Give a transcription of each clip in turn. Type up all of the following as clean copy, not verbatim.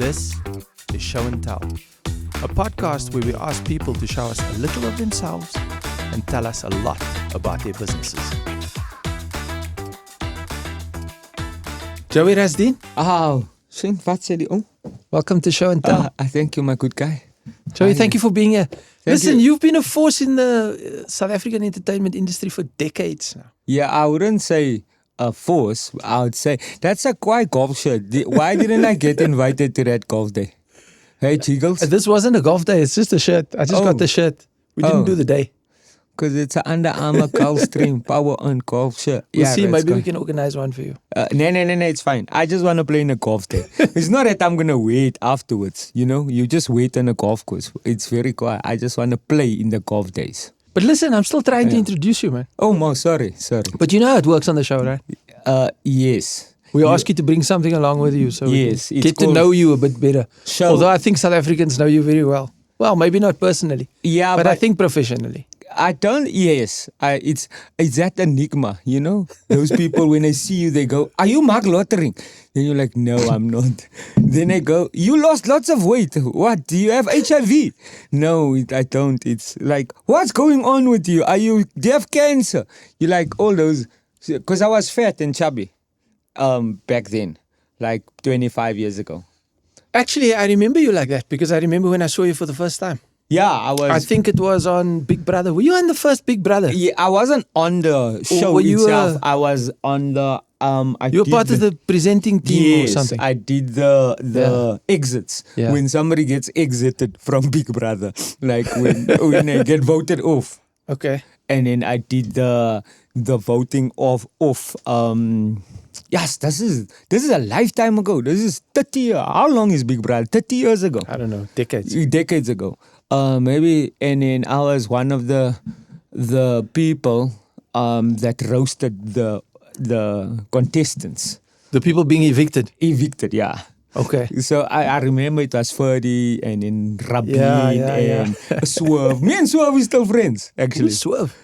This is Show and Tell, a podcast where we ask people to show us a little of themselves and tell us a lot about their businesses. Joey Rasdien, Sien, wat sê die om? welcome to Show and Tell. Thank you, my good guy. Joey, thank you for being here. Listen, you. you've been a force in the South African entertainment industry for decades now. Yeah, I wouldn't say a force. I would say that's a quite golf shirt. Why didn't I get invited to that golf day? Hey, Jiggles. This wasn't a golf day, it's just a shirt. I just got the shirt. We didn't do the day. Because it's an Under Armour Gulfstream Power On golf shirt. We'll see, maybe we can organize one for you. No, it's fine. I just want to play in a golf day. It's not that I'm going to wait afterwards. You know, you just wait on a golf course. It's very quiet. I just want to play in the golf days. But listen, I'm still trying to introduce you, man. Oh, Mo, sorry. But you know how it works on the show, right? Yes. We ask you to bring something along with you so we Yes, can it's get to called know you a bit better. Show. Although I think South Africans know you very well. Well, maybe not personally, Yeah, but I think professionally. I don't. Yes, it's that enigma. You know, those people when they see you, they go, "Are you Mark Lottering?" Then you're like, "No, I'm not." Then they go, "You lost lots of weight. What? Do you have HIV?" No, I don't. It's like, "What's going on with you? Do you have cancer?" You like all those because I was fat and chubby, back then, like 25 years ago. Actually, I remember you like that because I remember when I saw you for the first time. Yeah, I was. I think it was on Big Brother. Were you on the first Big Brother? Yeah, I wasn't on the show were you, itself. I was on the. You were part of the presenting team or Yes, something. I did the exits. Yeah. When somebody gets exited from Big Brother, like when they get voted off. Okay. And then I did the voting off. Yes, this is a lifetime ago. This is 30 years. How long is Big Brother? 30 years ago. I don't know, decades. Decades ago. Maybe, and then I was one of the people that roasted the contestants. The people being evicted. Evicted, yeah. Okay. So I remember it was Ferdy and then Rabin Yeah. and Swerve. Me and Swerve is still friends, actually. Who's Swerve?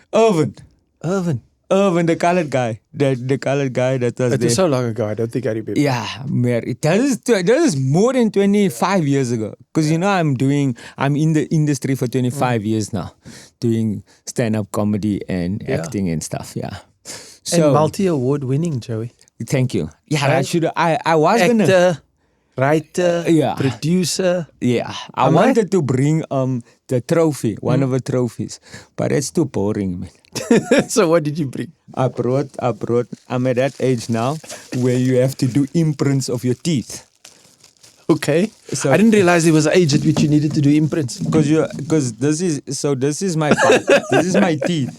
Irvin, the colored guy. The colored guy that was It there. was so long ago, I don't think I remember. Yeah, that is more than 25 years ago. Because you know I'm in the industry for 25 years now, doing stand-up comedy and acting and stuff. Yeah. And multi-award winning, Joey. Thank you. Yeah, Right? I was gonna. Actor, writer, Yeah. producer. Yeah, I wanted to bring the trophy, one of the trophies, but it's too boring, man. So what did you bring? I brought. I'm at that age now where you have to do imprints of your teeth. Okay. So- I didn't realize there was an age at which you needed to do imprints. Because this is my this is my teeth.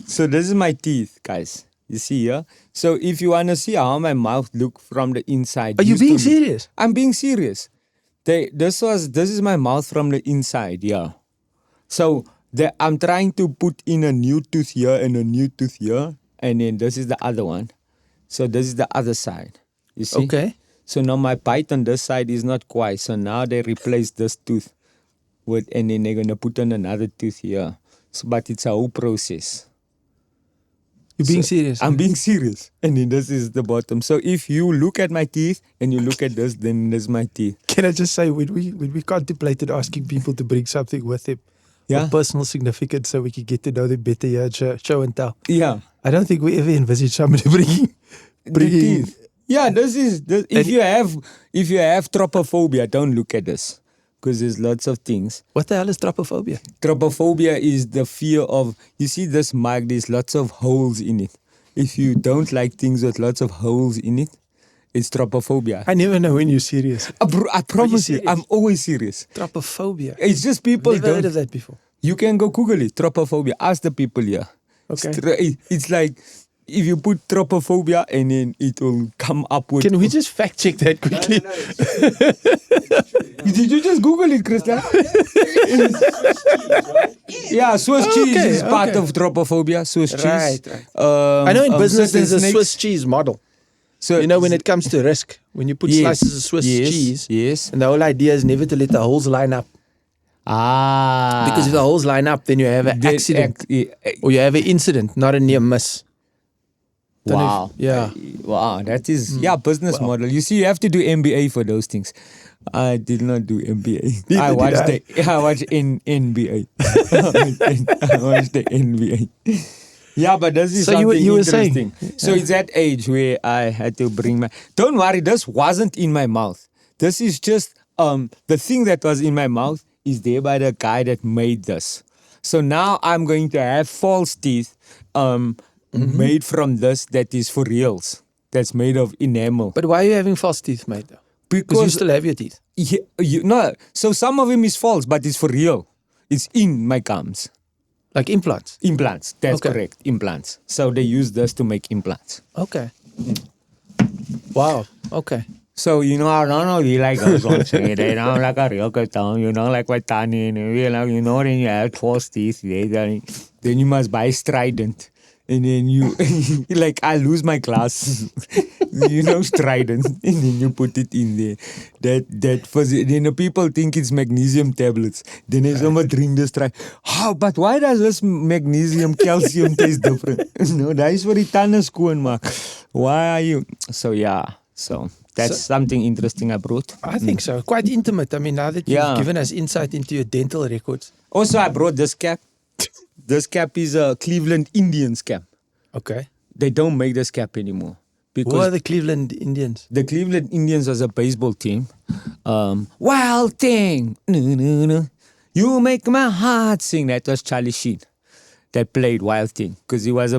So this is my teeth, guys. You see here. So if you want to see how my mouth look from the inside, Are you used to being look- serious? I'm being serious. This is my mouth from the inside, yeah. So I'm trying to put in a new tooth here and a new tooth here, and then this is the other one. So this is the other side. You see? Okay. So now my bite on this side is not quite. So now they replace this tooth with, and then they're gonna put on another tooth here. So, but it's a whole process. You're being serious? I'm being serious. And then this is the bottom. So if you look at my teeth and you look at this, then this is my teeth. Can I just say, when we contemplated asking people to bring something with them Yeah. of personal significance so we could get to know them better here at Show and Tell, Yeah. I don't think we ever envisaged somebody bringing The teeth. Yeah, if you have trophophobia, don't look at this. Because there's lots of things. What the hell is trophophobia? Trophophobia is the fear of, you see this mug, there's lots of holes in it. If you don't like things with lots of holes in it, it's trophophobia. I never know when you're serious. I promise you, serious? I'm always serious. Trophophobia. It's just people Never heard of don't. that before. You can go Google it, trophophobia. Ask the people here. Okay. It's like, if you put trophophobia and then it will come up with... Can we just fact check that quickly? Did you just Google it, Krista? Yeah, Swiss cheese is part of trophophobia. Swiss cheese. Right. I know in business certain there's a snakes. Swiss cheese model. So You know, when it comes to risk, when you put Yes, slices of Swiss yes, cheese, yes. and the whole idea is never to let the holes line up. Because if the holes line up, then you have an accident. Or you have an incident, not a near miss. Don't know Wow. if- yeah. Wow. That is, business model. You see, you have to do MBA for those things. I did not do MBA. Neither I did watched I. I watched NBA. I watched the NBA. Yeah, but this is So you something were saying- interesting. So it's that age where I had to bring my. Don't worry, this wasn't in my mouth. This is just the thing that was in my mouth is there by the guy that made this. So now I'm going to have false teeth made from this that is for reals. That's made of enamel. But why are you having false teeth, mate? Though? Because you still have your teeth. No, so some of them is false, but it's for real. It's in my gums. Like implants. Implants, that's Okay. correct. Implants. So they use this to make implants. Okay. Wow. Okay. So, I don't know, you like those ones, they don't like a real good tongue, like what Tani, then you have false teeth, then you must buy Strident. And then you, like, I lose my glasses, Strident, and then you put it in there. Then the people think it's magnesium tablets. Then they someone drink this Strident. Oh, but why does this magnesium, calcium taste different? No, that is for the tanners skoon, maar. Why are you? So, yeah, that's something interesting I brought. I think so. Quite intimate. I mean, now that you've given us insight into your dental records. Also, I brought this cap. This cap is a Cleveland Indians cap. Okay. They don't make this cap anymore. Who are the Cleveland Indians? The Cleveland Indians was a baseball team. Wild thing. No. You make my heart sing. That was Charlie Sheen that played Wild Thing. Because he was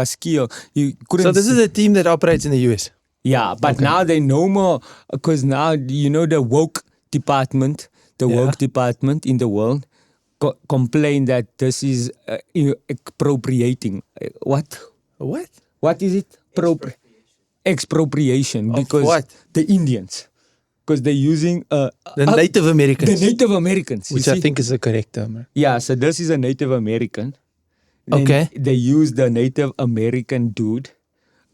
skilled. So this is a team that operates in the US? Yeah, but now they know more. Because now, the woke department, department in the world, complain that this is expropriating. What? What is it? Expropriation. Because what? The Indians. Because they're using the Native Americans. The Native Americans. Which I think is the correct term. Yeah, so this is a Native American. Okay. They use the Native American dude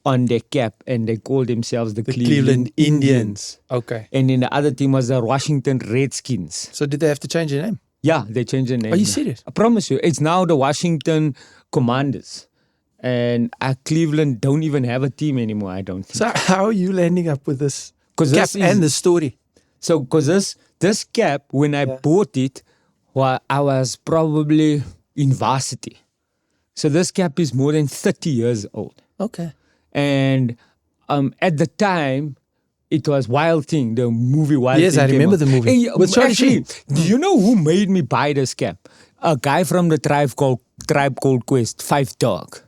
on their cap and they call themselves the Cleveland Indians. Okay. And then the other team was the Washington Redskins. So did they have to change their name? Yeah, they changed the name. Are you serious? I promise you. It's now the Washington Commanders. And Cleveland don't even have a team anymore, I don't think. So how are you landing up with this cap and the story? So, because this cap, when I bought it, I was probably in varsity. So this cap is more than 30 years old. Okay. And at the time, it was Wild Thing, the movie Wild Thing. Yes, I remember the movie. With Charlie Sheen. Do you know who made me buy this cap? A guy from the Tribe Called Quest, Five Dog.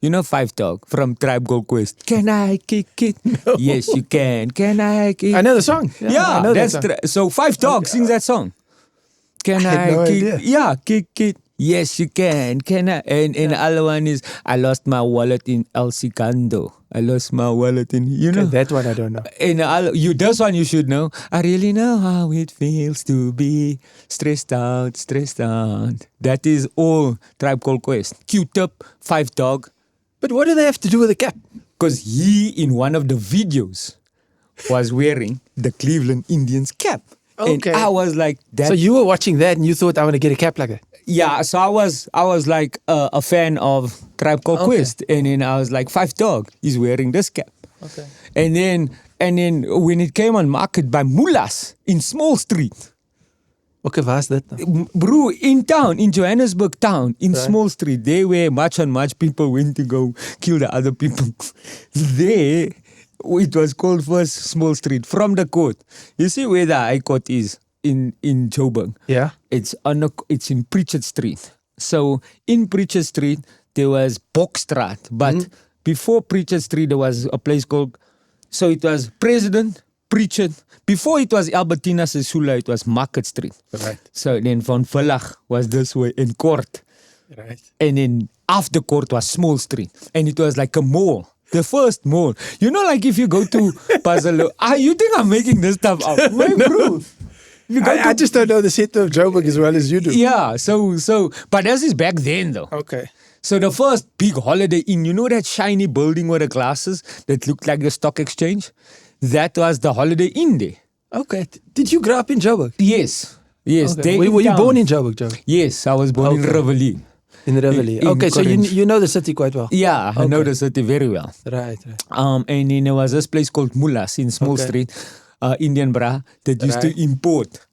You know Five Dog from Tribe Called Quest. Can I kick it? No. Yes, you can. Can I kick it? I know the song. Yeah, I know that's that song. so Five Dog sings that song. Can I no kick? idea. Yeah, kick it. Yes, you can. Can I? And the other one is I lost my wallet in El Segundo. I lost my wallet in Okay, that one I don't know. And this one you should know. I really know how it feels to be stressed out. That is all Tribe Called Quest. Q-Tip, Five Dog. But what do they have to do with the cap? Because he, in one of the videos, was wearing the Cleveland Indians cap. Okay. And I was like, that. So you were watching that and you thought I want to get a cap like that? Yeah, so I was like a fan of Tribe Called Quest. And then I was like, Five Dog is wearing this cap. Okay. And then when it came on market by Mullahs in Small Street. Okay, where's that now? Bro, in town, in Johannesburg town, in Small Street, there where much people went to go kill the other people. There, it was called first Small Street from the court. You see where the High Court is in Joburg? Yeah. It's in Pritchard Street. So in Pritchard Street, there was Bokstraat. But before Pritchard Street, there was a place called, so it was President, Pritchard. Before it was Albertina Sisula, it was Market Street. Right. So then Van Villach was this way in Court. Right. And then after Court was Small Street. And it was like a mall. The first mall. You know, like if you go to Puzzle, you think I'm making this stuff up? Wait, bro. I just don't know the city of Joburg as well as you do. Yeah, so, but this is back then though. Okay. So the first big Holiday Inn, you know that shiny building with the glasses that looked like the stock exchange? That was the Holiday Inn there. Okay. Did you grow up in Joburg? Yes. Okay. Were you born in Joburg? Yes, I was born in Reveille. In Reveille. In Okay, so Corinth. you know the city quite well. Yeah, I know the city very well. Right. And then there was this place called Mullahs in Small Okay. Street. Indian bra that used to import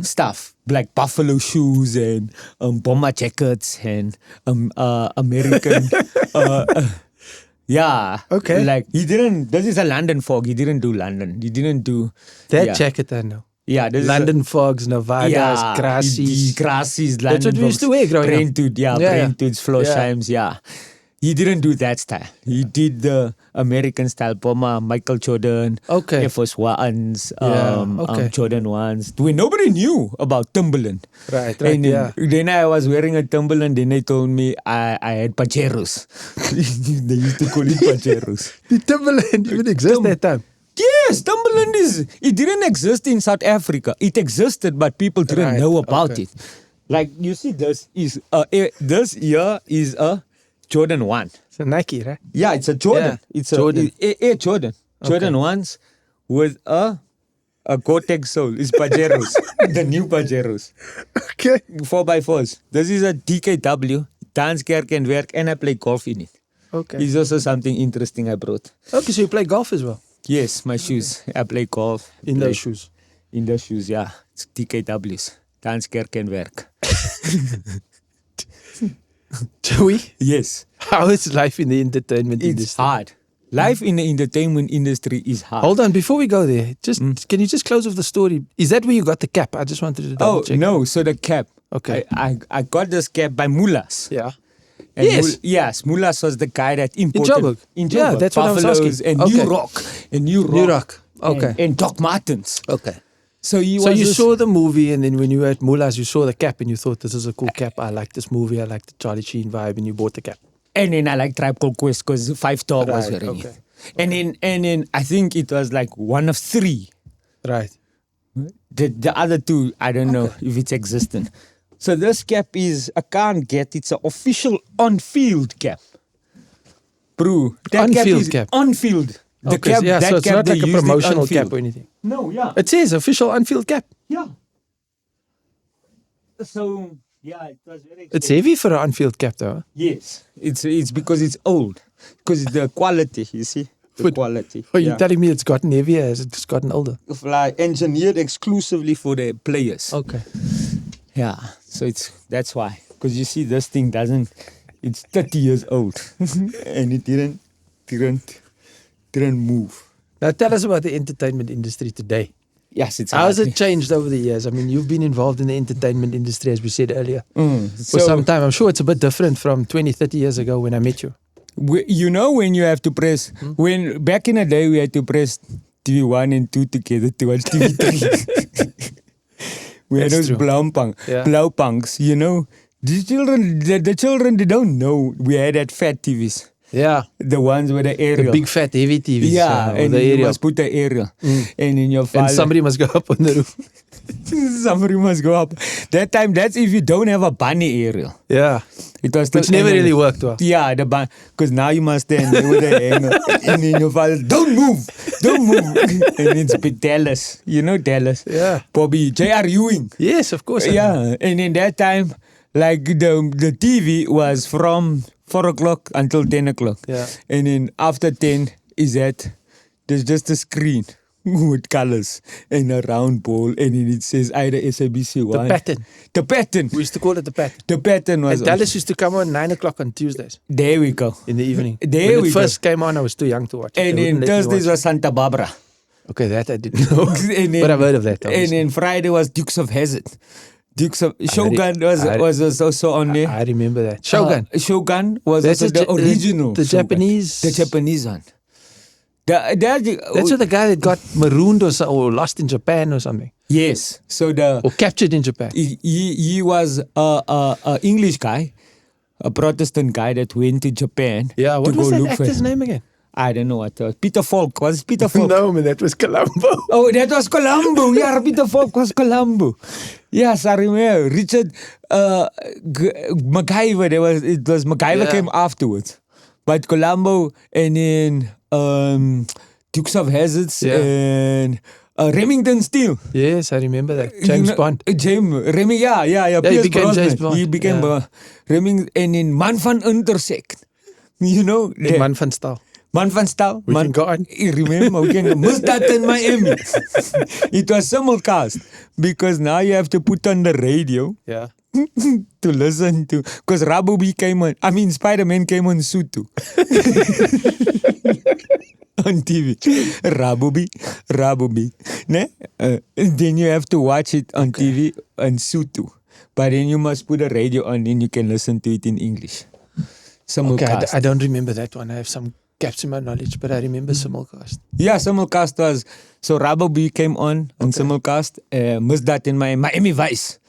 stuff like buffalo shoes and bomber jackets and American. Yeah. Okay. Like he didn't. This is a London fog. He didn't do London. He didn't do that jacket. I know. Yeah, this London fogs, Nevadas, Grassies. Grassies, London That's what we used to wear growing up. Braintudes, Flossheims, He didn't do that style. He did the American style Puma, Michael Jordan, Air Force Ones, Jordan 1s. When nobody knew about Timberland. Right, and then I was wearing a Timberland, then they told me I had Pajeros. They used to call it Pajeros. The Timberland even exists that time. Yes, Timberland it didn't exist in South Africa. It existed, but people didn't know about it. Like you see, this here is a Jordan 1. It's a Nike, right? Yeah, it's a Jordan. Yeah. It's Jordan. A Jordan. Jordan 1s with a Gore-Tex sole. It's Pajeros. The new Pajeros. Okay. 4x4s. This is a DKW, Dance Kerk and Werk, and I play golf in it. Okay. It's also something interesting I brought. Okay, so you play golf as well? Yes, my shoes. I play golf. In those shoes? In those shoes, yeah. It's DKWs. Dance Kerk and Werk. Joey? Yes. How is life in the entertainment industry? It's hard. Life in the entertainment industry is hard. Hold on, before we go there, can you just close off the story? Is that where you got the cap? I just wanted to double check. No, so the cap. Okay. I got this cap by Mullahs. Yeah. And Yes. Yes, Mullahs was the guy that imported In Joburg. Yeah, that's what I was Buffaloes asking. and Okay. New Rock. New Rock. Okay. And Doc Martens. Okay. So you saw the movie, and then when you were at Mullahs, you saw the cap, and you thought, this is a cool cap. I like this movie. I like the Charlie Sheen vibe, and you bought the cap. And then I like Tribe Called Quest because 5 Dog was wearing it. And then I think it was like one of 3. Right. The other 2, I don't know if it's existent. So this cap is, I can't get, it's an official on-field cap. Bro, that On-field cap. On-field. The Okay, cap, yeah, that so it's cap, not they like a used it promotional on-field. cap or anything. No, yeah. It says official on-field cap. Yeah. So, yeah, it was very expensive. It's heavy for an on-field cap, though. Yes. It's because it's old. Because the quality, you see? The quality. Oh, you're telling me it's gotten heavier as it's gotten older? Like engineered exclusively for the players. Okay. Yeah. So that's why. Because you see, this thing it's 30 years old. And it didn't move. Now tell us about the entertainment industry today. Yes, it's How has it changed over the years? I mean, you've been involved in the entertainment industry, as we said earlier, for some time. I'm sure it's a bit different from 20, 30 years ago when I met you. You know when you have to press, when back in the day we had to press TV 1 and 2 together to watch TV 3. We had those blauwpunks, you know. The children, they don't know we had that fat TVs. Yeah. The ones with the aerial. The big fat heavy TVs. Yeah, and the you must put the aerial. And in your father. And somebody must go up on the roof. Somebody must go up. That time, that's if you don't have a bunny aerial. Yeah. It was Which never really worked well. Yeah, because now you must stand with the hanger. And then your father, don't move. And it's Dallas. You know Dallas. Yeah. Bobby, J.R. Ewing. Yes, of course. Yeah, and in that time, like the TV was from 4 o'clock until 10 o'clock. Yeah. And then after 10 there's just a screen with colors and a round ball, and then it says either SABC 1. The pattern. We used to call it the pattern. The pattern was. And Dallas used to come on 9 o'clock on Tuesdays. There we go. In the evening. When it first came on, I was too young to watch. And then Thursdays was Santa Barbara. Okay, that I didn't know. But I've heard of that. Obviously. And then Friday was Dukes of Hazzard. Shogun was also on there. I remember that. Shogun was also the original. The Japanese. The Japanese one. That's what the guy that got marooned or lost in Japan or something. Yes. So or captured in Japan. He was a English guy, a Protestant guy that went to Japan. Yeah. What was that actor's name again? I don't know what. Peter Falk. Was it Peter Falk? No, man, that was Columbo. Oh, that was Columbo. Yeah, Peter Falk was Columbo. Yes, I remember. Richard MacGyver. It was MacGyver came afterwards. But Columbo and then Dukes of Hazzard and Remington Steele. Yes, I remember that. James Bond. Yeah. He became James Bond. He became Remington and then Man van Intersect. You know? Man van Staal. Man van stal. We can go on. I remember, we can miss that in Miami. It was simulcast because now you have to put on the radio Yeah. to listen to. Because Rabobi came on. I mean, Spider-Man came on Sutu. On TV. Rabobi. Ne? Then you have to watch it on TV on Sutu. But then you must put a radio on and you can listen to it in English. Simulcast. Okay, I don't remember that one. I have some gaps in my knowledge, but I remember simulcast. Yeah, simulcast was. So Rabobi came on simulcast. Miss that in my Miami Vice.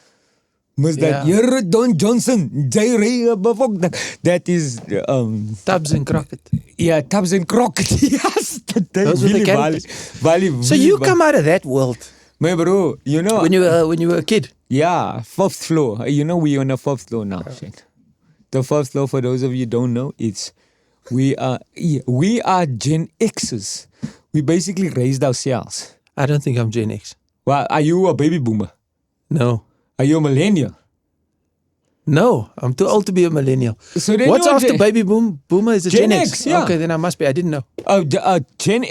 Miss that. You're Don Johnson. That is. Tubbs and Crockett. Yeah, Tubbs and Crockett. Yes. Those were the characters. So you come out of that world. My bro, you know. When you were a kid. Yeah, 4th floor. You know we're on the 4th floor now. Shit. The 4th floor, for those of you who don't know, we are Gen X's. We basically raised ourselves. I don't think I'm Gen X. Well, are you a baby boomer? No. Are you a millennial? No, I'm too old to be a millennial. So then what's after baby boomer? Is it Gen X? Yeah. Okay, then I must be. I didn't know. Gen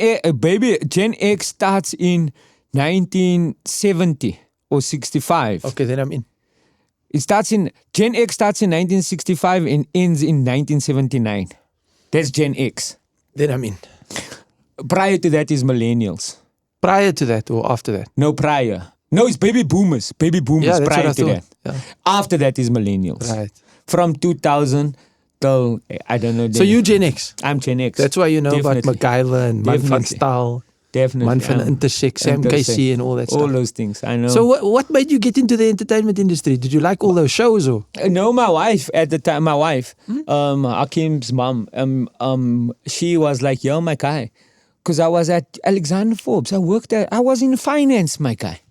X starts in 1970 or 65. Okay, then I'm in. Gen X starts in 1965 and ends in 1979. That's Gen X. Then I'm in. Prior to that is millennials. Prior to that or after that? No, prior. No, it's baby boomers. Baby boomers prior to that. Yeah. After that is millennials. Right. From 2000 till, I don't know. So you Gen X? I'm Gen X. That's why you know about MacGyver and Man van Staal. Definitely. Man van Intersect, Sam Casey and all that stuff. All those things, I know. So what made you get into the entertainment industry? Did you like all those shows or? No, my wife at the time, Akim's mom, she was like, yo, my guy. Because I was at Alexander Forbes. I was in finance, my guy.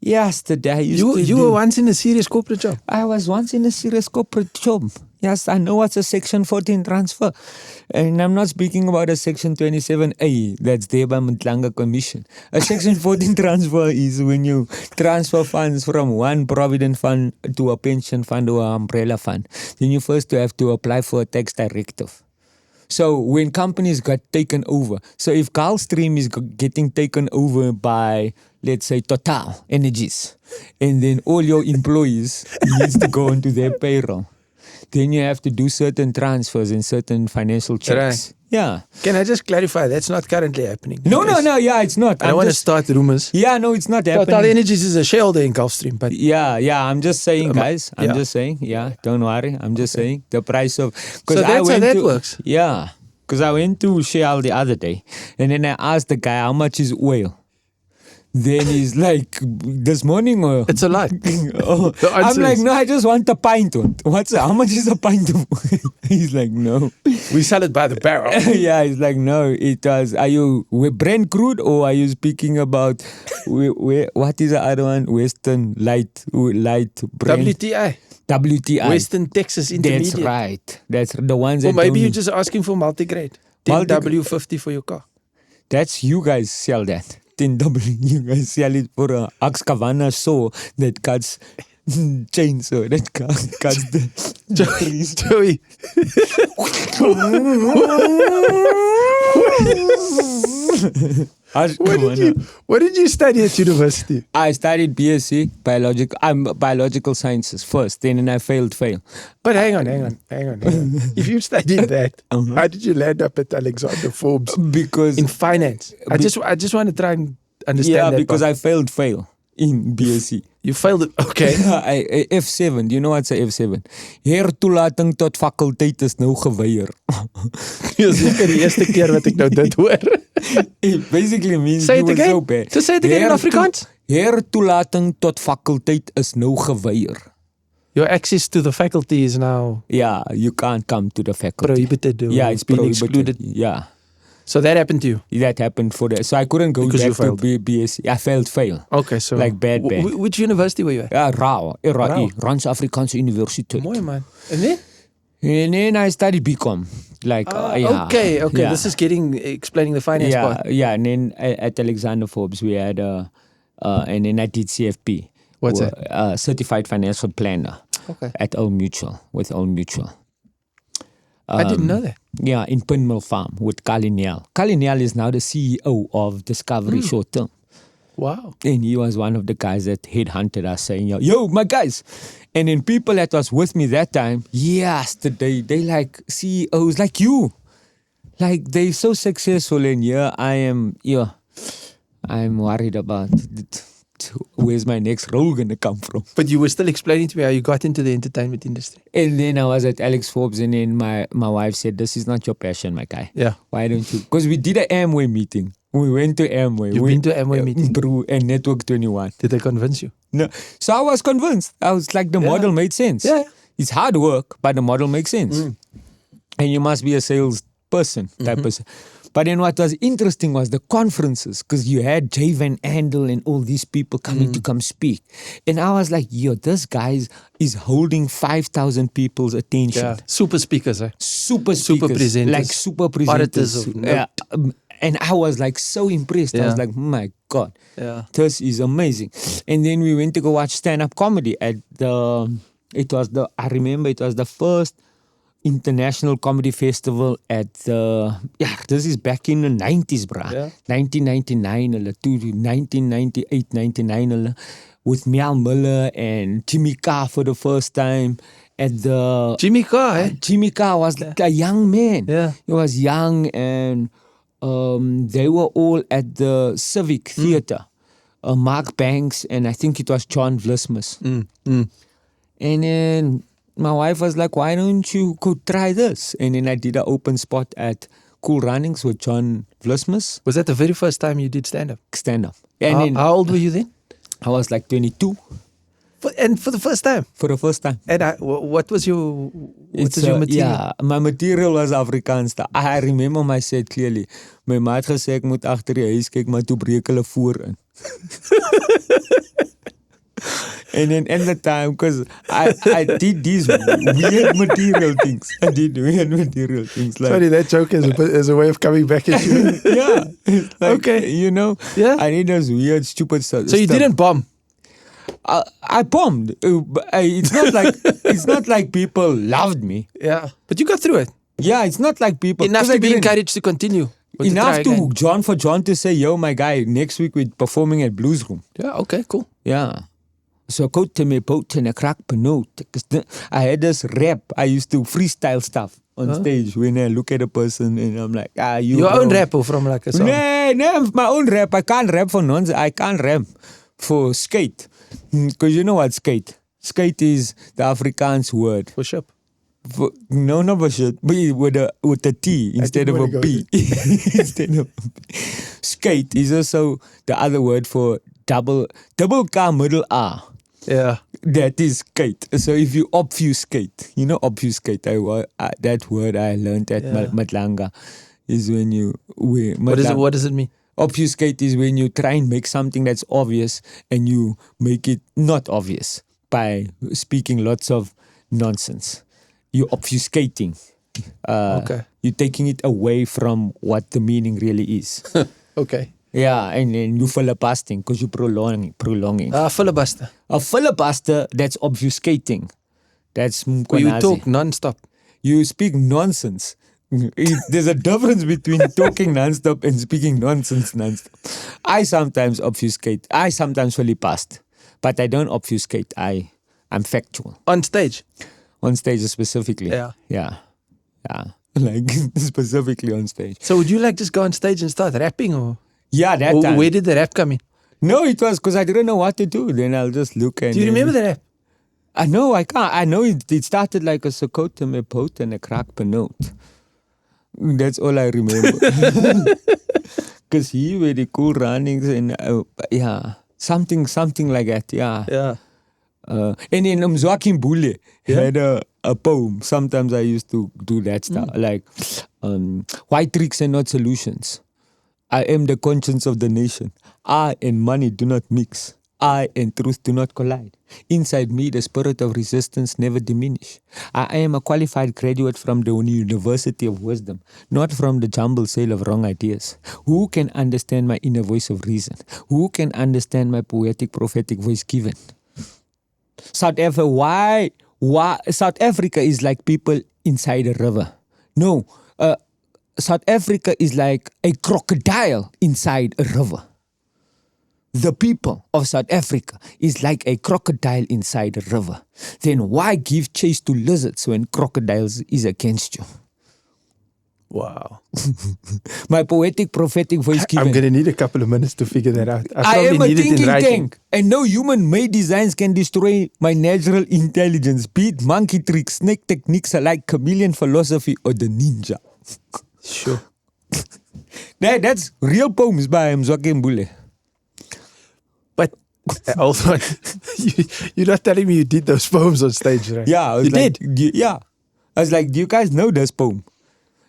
Yesterday, you were once in a serious corporate job. I was once in a serious corporate job. Yes, I know what's a Section 14 transfer. And I'm not speaking about a Section 27A that's there by Mtlanga Commission. A Section 14 transfer is when you transfer funds from one provident fund to a pension fund or an umbrella fund. Then you first have to apply for a tax directive. So when companies got taken over, so if Gulfstream is getting taken over by, let's say, Total Energies, and then all your employees needs to go onto their payroll, then you have to do certain transfers and certain financial checks. Right. Yeah. Can I just clarify? That's not currently happening. No, yeah, it's not. I don't want to start rumors. Yeah, no, it's not happening. Total Energies is a shareholder in Gulfstream, but yeah, I'm just saying, guys. I'm just saying. Yeah, don't worry. I'm just saying the price of. So that's how that works. Yeah, because I went to Shell the other day, and then I asked the guy how much is oil. Then he's like, this morning or? It's a lot. I'm like, no, I just want a pint. How much is a pint of oil? He's like, no. We sell it by the barrel. Yeah, he's like, no, are you Brent crude or are you speaking about, what is the other one? Western light Brent? WTI. Western Texas Intermediate. That's right. That's the ones that maybe you're just asking for multigrade. 10W50 for your car. That's you guys sell that. 10W, you guys sell it for a Axcavana saw that cuts chainsaw that cuts the trees. Joey. What did you study at university? I studied BSc biological sciences first, then I failed. But hang on. If you studied that, how did you land up at Alexander Forbes? Because in finance. I just want to try and understand that. Yeah, because I failed in BSc. You failed it? Okay. F7, do you know what's a F7? Hertoelating tot fakulteit is nou geweier. Dis seker die eerste keer wat ek nou dit hoor. It basically means you were so bad. So say it again in Afrikaans. Hertoelating tot fakulteit is nou geweier. Your access to the faculty is now... Yeah, you can't come to the faculty. Prohibited. Yeah, it's been excluded. Yeah. So that happened to you? That happened so I couldn't go back to BSc. I fail. Okay, so... Like bad. Which university were you at? RAI, Rans Afrikaanse Universiteit. Mooi man. And then? And then I studied BCom. Okay. Yeah. This is explaining the finance part. Yeah, and then at Alexander Forbes we had, and then I did CFP. What's that? Certified Financial Planner. Okay. At Old Mutual, with Old Mutual. I didn't know that. Yeah, in Pinmill Farm with Kaliniel. Kaliniel is now the CEO of Discovery Short Term. Wow. And he was one of the guys that headhunted us saying, yo, my guys. And then people that was with me that time, yesterday, they like CEOs like you. Like they're so successful and I'm worried about where's my next role going to come from. But you were still explaining to me how you got into the entertainment industry. And then I was at Alex Forbes and then my wife said, this is not your passion, my guy. Yeah. Why don't you? Because we did an Amway meeting. We went to Amway. You've been to Amway meeting? Bro, and Network 21. Did they convince you? No. So I was convinced. I was like, the model made sense. Yeah. It's hard work, but the model makes sense. And you must be a salesperson type person. But then what was interesting was the conferences, because you had Jay Van Andel and all these people coming to come speak. And I was like, this guy is holding 5,000 people's attention. Yeah. Super speakers, eh? Super presenters. Like super presenters. And I was like so impressed. I was like, my God, this is amazing. And then we went to go watch stand-up comedy at I remember it was the first International Comedy Festival at this is back in the 90s, brah. 1999, 1998, 99, with Meow Miller and Jimmy Carr for the first time. At the Jimmy Carr, eh? Jimmy Carr was like a young man. Yeah. He was young and they were all at the Civic Theatre. Mark Banks and I think it was John Vlismus. And then my wife was like, why don't you go try this? And then I did an open spot at Cool Runnings with John Vlismus. Was that the very first time you did stand-up? Stand-up. And how old were you then? I was like 22. And for the first time? For the first time. And what was your material? Yeah, my material was Afrikaans. I remember my set clearly. My ma het gesê ek moet agter die huis kyk, maar toe breek hulle voor in. And then at the time, because I did these weird material things. Like, sorry, that joke is a way of coming back at you. Yeah. Like, okay. You know? Yeah. I did those weird, stupid stuff. So you didn't bomb? I bombed. It's not like people loved me. Yeah. But you got through it. Yeah, it's not like people... Enough to be encouraged to continue. Enough to John to say, yo, my guy, next week we're performing at Blues Room. Yeah, okay, cool. Yeah. So go to me boat and a crack note. I had this rap. I used to freestyle stuff on stage when I look at a person and I'm like, your own rap or from like a song? No, my own rap. I can't rap for nonsense. I can't rap for skate. Because you know what skate? Skate is the Afrikaans word. For ship. No, not for shit. But with a T instead of a P. Instead of skate is also the other word for double K middle R. Yeah. That is skate. So if you obfuscate, obfuscate, that word I learned at Matlanga is when you... What does it mean? Obfuscate is when you try and make something that's obvious and you make it not obvious by speaking lots of nonsense. You're obfuscating. Okay. You're taking it away from what the meaning really is. Okay. Yeah, and then you filibustering because you're prolonging. Filibuster. A filibuster, that's obfuscating. That's where you talk non-stop. You speak nonsense. There's a difference between talking non-stop and speaking nonsense non-stop. I sometimes obfuscate. I sometimes filibuster. But I don't obfuscate. I'm factual. On stage? On stage specifically. Yeah. Like specifically on stage. So would you like just go on stage and start rapping or? Yeah, that time. Where did the rap come in? No, it was because I didn't know what to do. Then I'll just look and... Do you remember the rap? I know, I can't. I know it started like a Sokoto me pot and a crack per note. That's all I remember. Because he were the Cool Runnings and something like that, Yeah. And then Mzwaki Mbule had a poem. Sometimes I used to do that stuff. Like, why tricks and not solutions? I am the conscience of the nation. I and money do not mix. I and truth do not collide. Inside me, the spirit of resistance never diminish. I am a qualified graduate from the University of Wisdom, not from the jumble sale of wrong ideas. Who can understand my inner voice of reason? Who can understand my poetic, prophetic voice given? South Africa, South Africa is like people inside a river. No, South Africa is like a crocodile inside a river. The people of South Africa is like a crocodile inside a river. Then why give chase to lizards when crocodiles is against you? Wow. My poetic, prophetic voice given. I'm going to need a couple of minutes to figure that out. I am a need it in thinking writing. tank, and no human-made designs can destroy my natural intelligence. Be it monkey tricks, snake techniques alike, chameleon philosophy, or the ninja. Sure. That's real poems by Mzwake Mbule. But also, you're not telling me you did those poems on stage, right? Yeah, I was you like, did. Yeah, I was like, do you guys know this poem?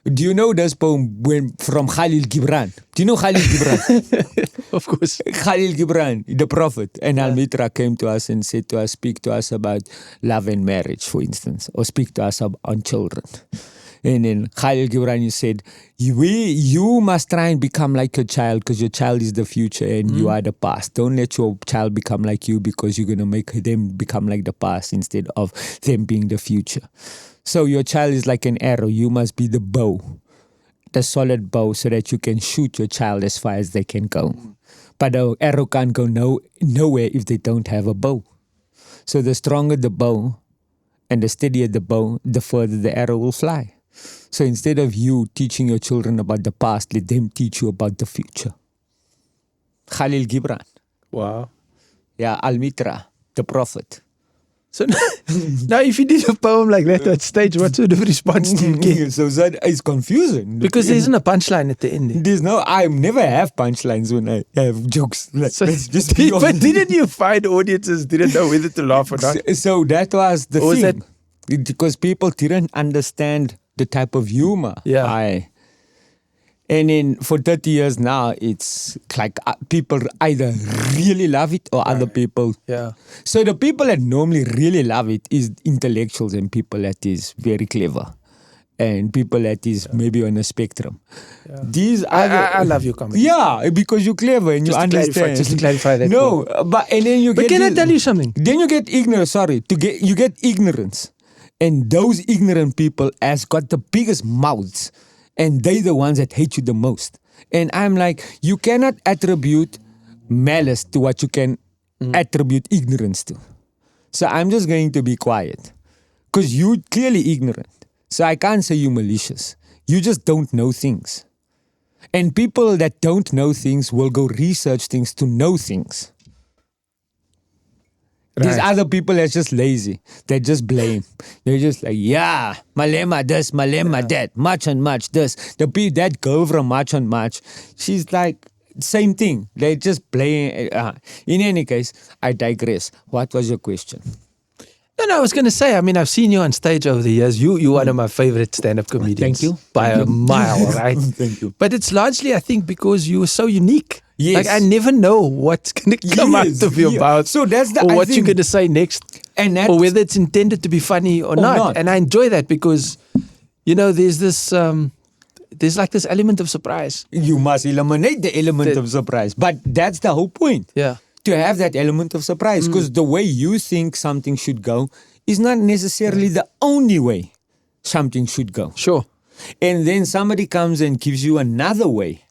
Do you know this poem from Khalil Gibran? Do you know Khalil Gibran? Of course. Khalil Gibran, the prophet, and Al-Mitra came to us and said to us, speak to us about love and marriage, for instance, or speak to us on children. And then Khalil Gibran said, you must try and become like your child because your child is the future and you are the past. Don't let your child become like you because you're going to make them become like the past instead of them being the future. So your child is like an arrow. You must be the bow, the solid bow, so that you can shoot your child as far as they can go. But the arrow can't go nowhere if they don't have a bow. So the stronger the bow and the steadier the bow, the further the arrow will fly. So instead of you teaching your children about the past, let them teach you about the future. Khalil Gibran. Wow. Yeah, Al-Mitra, the prophet. So now if you did a poem like that on stage, what sort of response do you get? So that is confusing. Because there isn't a punchline at the end. There's no, I never have punchlines when I have jokes. Like, So, let's just but didn't you find audiences didn't know whether to laugh or not? So that was the Or was thing. Because people didn't understand the type of humor. Yeah. And then for 30 years now, it's like people either really love it or other people. Yeah. So the people that normally really love it is intellectuals and people that is very clever. And people that is maybe on a spectrum. Yeah. These I love your comedy. Yeah, because you're clever and Just you to understand. just to clarify that. No, but and then you But get. can I tell you something? Then you get ignorance. You get ignorance, and those ignorant people has got the biggest mouths, and they the ones that hate you the most. And I'm like, you cannot attribute malice to what you can attribute ignorance to. So I'm just going to be quiet, because you clearly ignorant. So I can't say you malicious. You just don't know things. And people that don't know things will go research things to know things. There's other people that's just lazy. They just blame. They're just like, yeah, Malema this, Malema that, much and much this. That girl from much and much, she's like, same thing. They just blame. In any case, I digress. What was your question? No, I was going to say, I mean, I've seen you on stage over the years. You're one of my favorite stand-up comedians. Thank you. By a mile, right? Thank you. But it's largely, I think, because you were so unique. Yes. Like, I never know what's going to come out of your mouth. So that's the, or I what think, you're going to say next. And that, or whether it's intended to be funny or not. And I enjoy that because, you know, there's this... there's like this element of surprise. You must eliminate the element of surprise. But that's the whole point. Yeah. To have that element of surprise. Because the way you think something should go is not necessarily the only way something should go. Sure. And then somebody comes and gives you another way.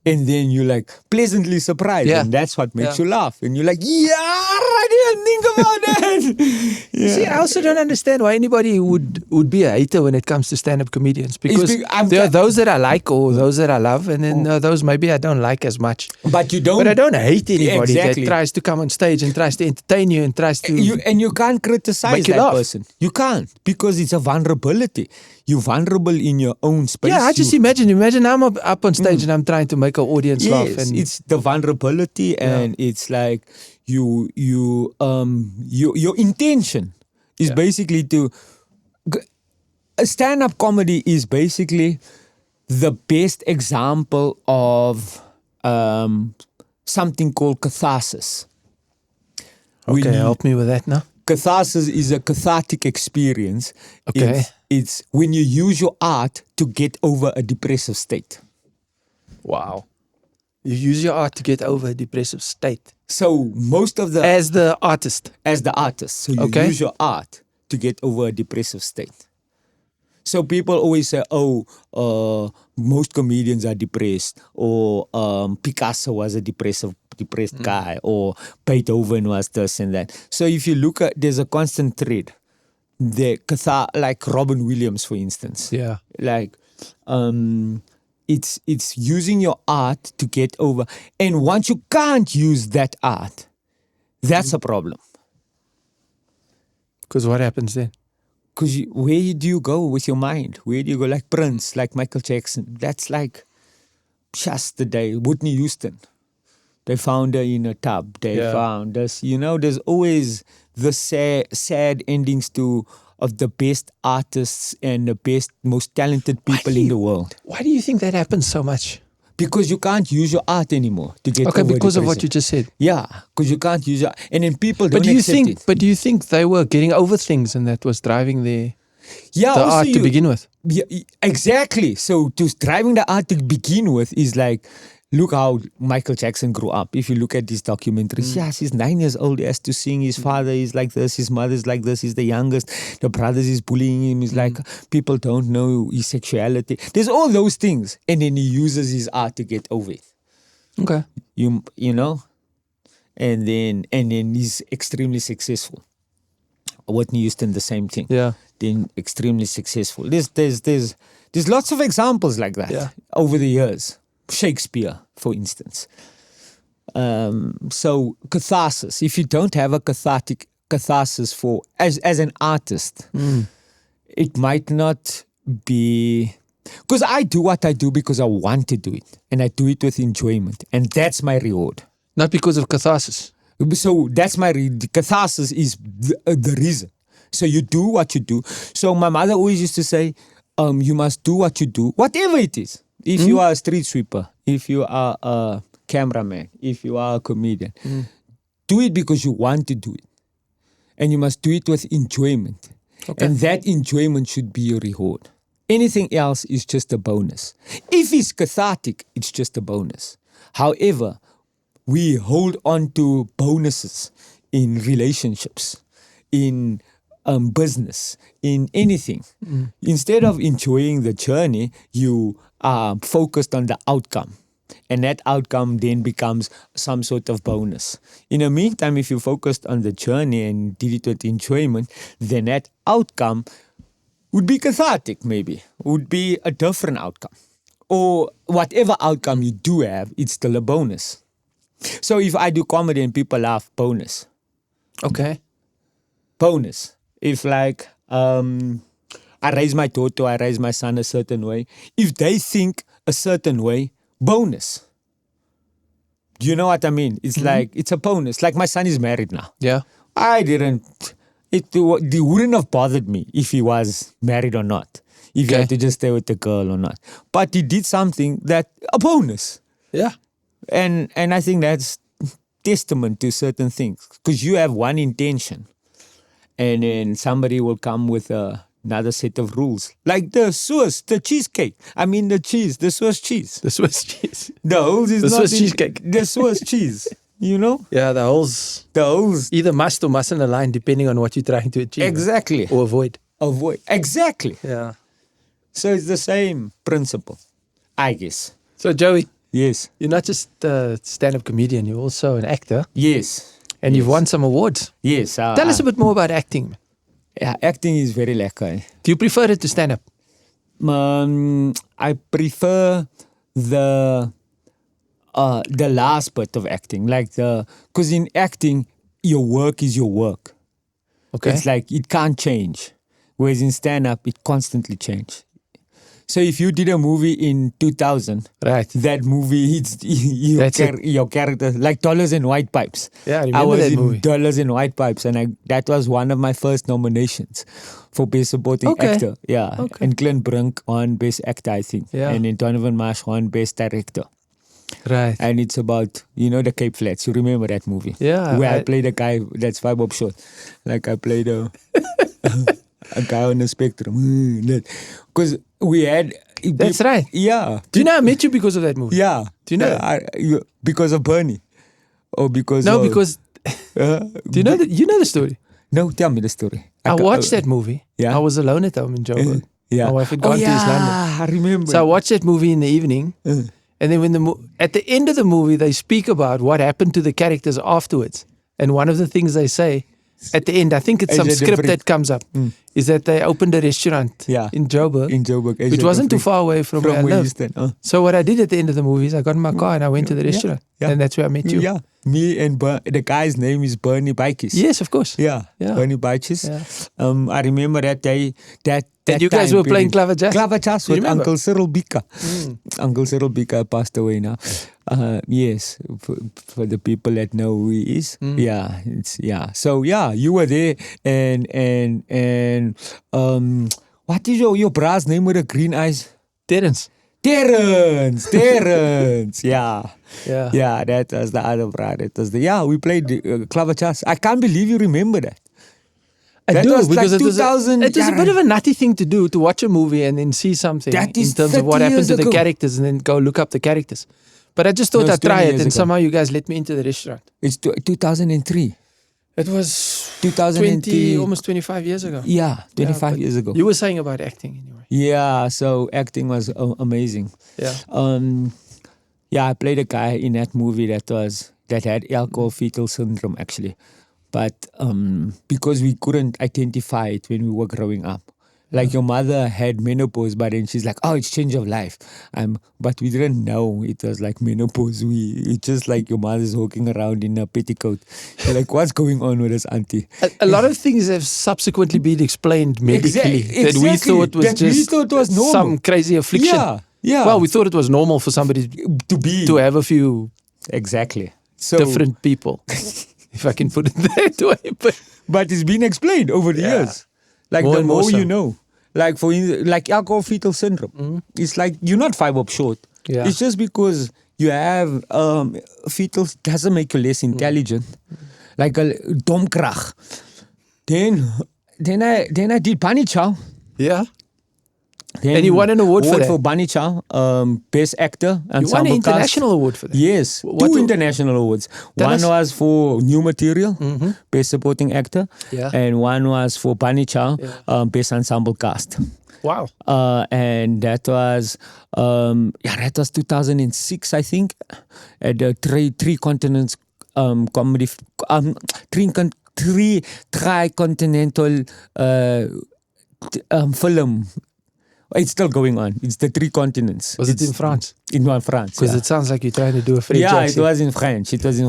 And then you're like pleasantly surprised. Yeah. And that's what makes you laugh. And you're like, yeah, I didn't think about that. Yeah. See, I also don't understand why anybody would be a hater when it comes to stand-up comedians. Because there are those that I like or those that I love. And then those maybe I don't like as much. But you don't. But I don't hate anybody Exactly. that tries to come on stage and tries to entertain you and tries to... You can't criticize that person. You can't. Because it's a vulnerability. You're vulnerable in your own space. Yeah, I just imagine I'm up on stage and I'm trying to make an audience laugh. And it's the vulnerability and it's like your intention is basically to... A stand-up comedy is basically the best example of something called catharsis. Okay, help me with that now. Catharsis is a cathartic experience. Okay. It's when you use your art to get over a depressive state. Wow. You use your art to get over a depressive state. So most of the... As the artist. As the artist. So you use your art to get over a depressive state. So people always say, most comedians are depressed, or Picasso was a depressed guy, or Beethoven was this and that. So if you look at, there's a constant thread. Like Robin Williams, for instance. Yeah. Like, it's using your art to get over. And once you can't use that art, that's a problem. Because what happens then? Because where do you go with your mind? Where do you go? Like Prince, like Michael Jackson. That's like just the day. Whitney Houston. They found her in a tub. They found us. There's always the sad endings of the best artists and the best, most talented people in the world. Why do you think that happens so much? Because you can't use your art anymore to get over because depression. of what you just said. Yeah, because you can't use it. And then people don't accept it. But do you think they were getting over things and that was driving the art to begin with? Yeah, exactly. So driving the art to begin with is like, look how Michael Jackson grew up. If you look at these documentaries, yes, he's 9 years old, he has to sing. His father is like this, his mother is like this, he's the youngest. The brothers is bullying him. He's like, people don't know his sexuality. There's all those things. And then he uses his art to get over it. Okay. You know? And then he's extremely successful. Whitney Houston, the same thing. Yeah. Then extremely successful. There's lots of examples like that over the years. Shakespeare, for instance. So catharsis. If you don't have a catharsis as an artist, it might not be. Because I do what I do because I want to do it, and I do it with enjoyment, and that's my reward. Not because of catharsis. So that's catharsis is the reason. So you do what you do. So my mother always used to say, you must do what you do, whatever it is. If you are a street sweeper, if you are a cameraman, if you are a comedian, do it because you want to do it. And you must do it with enjoyment. Okay. And that enjoyment should be your reward. Anything else is just a bonus. If it's cathartic, it's just a bonus. However, we hold on to bonuses in relationships, in business, in anything. Instead of enjoying the journey, you are focused on the outcome. And that outcome then becomes some sort of bonus. In the meantime, if you focused on the journey and did it with enjoyment, then that outcome would be cathartic, maybe. Would be a different outcome. Or whatever outcome you do have, it's still a bonus. So if I do comedy and people laugh, bonus. Okay. Bonus. If like I raise my daughter, I raise my son a certain way. If they think a certain way, bonus. Do you know what I mean? It's like, it's a bonus. Like my son is married now. Yeah. It wouldn't have bothered me if he was married or not. If he had to just stay with the girl or not. But he did something a bonus. Yeah. And I think that's testament to certain things. Because you have one intention. And then somebody will come with another set of rules. Like the cheesecake. I mean the Swiss cheese. The Swiss cheese. The holes is the not Swiss cheesecake. The Swiss cheese. You know? Yeah, the holes either must or mustn't align depending on what you're trying to achieve. Exactly. Or avoid. Exactly. Yeah. So it's the same principle, I guess. So Joey. Yes. You're not just a stand-up comedian, you're also an actor. Yes. And you've won some awards. Yes. Tell us a bit more about acting. Yeah, acting is very lekker. Do you prefer it to stand-up? I prefer the last bit of acting. Because in acting, your work is your work. Okay. It's like, it can't change. Whereas in stand-up, it constantly changes. So if you did a movie in 2000, right, that movie, it's your character, like Dollars and White Pipes. Yeah, I remember that movie. I was in Dollars and White Pipes, and that was one of my first nominations for Best Supporting Actor. Yeah, and Clint Brink won Best Actor, I think. Yeah. And then Donovan Marsh won Best Director. Right. And it's about, the Cape Flats. You remember that movie? Yeah. Where I played a guy that's 5 up short. Like I played a guy on the spectrum. Because we had... That's right. Yeah. Do you know I met you because of that movie? Yeah. Do you know? Because of Bernie? Or because No, because... do you know the story? No, tell me the story. I watched that movie. Yeah. I was alone at home in Joburg. Yeah. My wife had gone to East London. I remember. So I watched that movie in the evening. And then when at the end of the movie, they speak about what happened to the characters afterwards. And one of the things they say at the end, I think it's some script that comes up, is that they opened a restaurant in Joburg. In Joburg. Which wasn't too far away from where I lived. So what I did at the end of the movie is I got in my car and I went to the restaurant. And that's where I met you. Yeah. Me and the guy's name is Bernie Bikes. Yes, of course. Yeah. Bernie Bikes. Yeah. I remember that day. That you guys were playing Clava Jazz? Clava Jazz with Uncle Cyril Bika. Uncle Cyril Bika passed away now. Yes, for the people that know who he is. Yeah, So you were there, and what is your bra's name with the green eyes? Terence. Yeah. That was the other bra. That was we played Clava Jazz. I can't believe you remember that. I do, was because like 2000. It was a bit of a nutty thing to do, to watch a movie and then see something in terms of what happened to the characters and then go look up the characters. But I just thought I'd try it, and somehow you guys let me into the restaurant. It's 2003. It was 2003. almost 25 years ago. Yeah, 25 years ago. You were saying about acting anyway. Yeah, so acting was amazing. Yeah. I played a guy in that movie that had alcohol fetal syndrome actually. But because we couldn't identify it when we were growing up. Like your mother had menopause, but then she's like, oh, it's change of life. But we didn't know it was like menopause. It's just like your mother's walking around in a petticoat. You're like, what's going on with this auntie? A lot of things have subsequently been explained medically that we thought was normal. Some crazy affliction. Yeah. Well, we thought it was normal for somebody to have a few different people. If I can put it that way. But it's been explained over the years. Like the more you know. Like like alcohol fetal syndrome. It's like you're not 5 up short. Yeah. It's just because you have fetal doesn't make you less intelligent. Like a domkrag. Then I did Bunny Chow. Yeah. And you won an award for that? For Bunny Chow, Best Actor. You won an international award for that? Yes, two international awards. One was for New Material, Best Supporting Actor. Yeah. And one was for Bunny Chow, Best Ensemble Cast. Wow. And that was 2006, I think, at the Three Continents Comedy, Tri-Continental film. It's still going on. It's the Three Continents. Was it in France? In France. Because it sounds like you're trying to do a French accent. It was in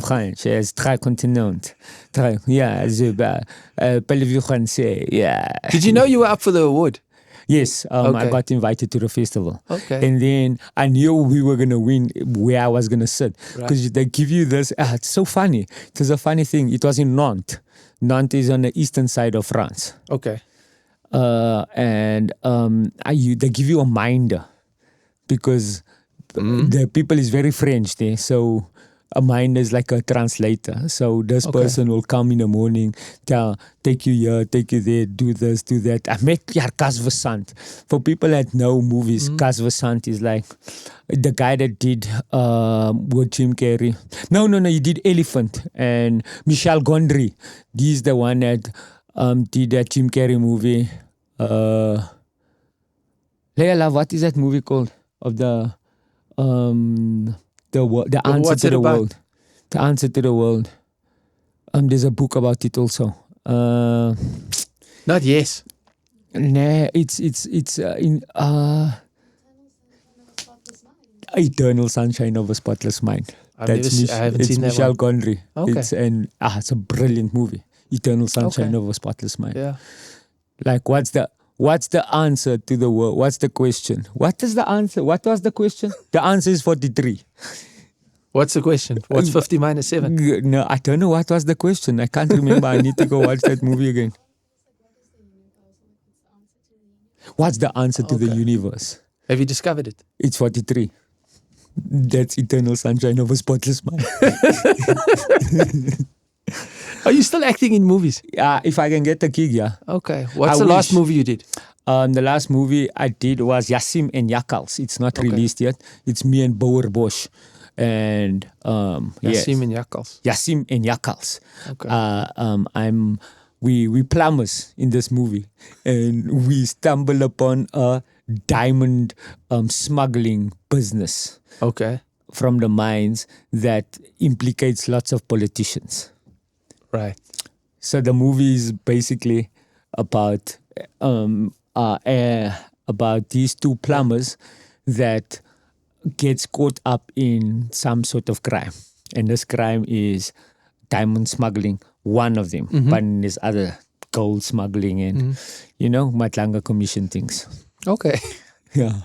French. It's Tri-Continent. Parlez-vous français? Yeah. Did you know you were up for the award? Yes, I got invited to the festival. Okay. And then I knew we were going to win where I was going to sit. Because they give you this, it's so funny. It was a funny thing. It was in Nantes. Nantes is on the eastern side of France. Okay. And they give you a minder because the people is very French there. So a minder is like a translator. So this person will come in the morning, take you here, take you there, do this, do that. I met Cas Vassant. For people that know movies, Cas Vassant is like the guy that did with Jim Carrey. No, he did Elephant. And Michel Gondry. He's the one that did that Jim Carrey movie. Leila, what is that movie called? Of the answer to the world. The answer to the world. There's a book about it also. Not yes. Nah, it's in Eternal Sunshine of a Spotless Mind. I haven't seen that Michel one. Gondry. Okay. It's a brilliant movie. Eternal Sunshine of a Spotless Mind. Yeah. Like what's the answer to the world? What's the question? What is the answer? What was the question? The answer is 43. What's the question? What's 50 minus 7? No, I don't know what was the question. I can't remember. I need to go watch that movie again. What's the answer to the universe? Have you discovered it? It's 43. That's Eternal Sunshine of a Spotless Mind. Are you still acting in movies? Yeah, if I can get the gig, yeah. Okay. What's the last movie you did? The last movie I did was Yassim and Yakals. It's not released yet. It's me and Bouwer Bosch. And Yassim and Yakals. Yassim and Yakals. Okay. we plumbers in this movie, and we stumble upon a diamond smuggling business. Okay. From the mines that implicates lots of politicians. Right. So the movie is basically about these two plumbers that gets caught up in some sort of crime, and this crime is diamond smuggling. One of them, but there's other gold smuggling and Matlanga Commission things. Okay. Yeah.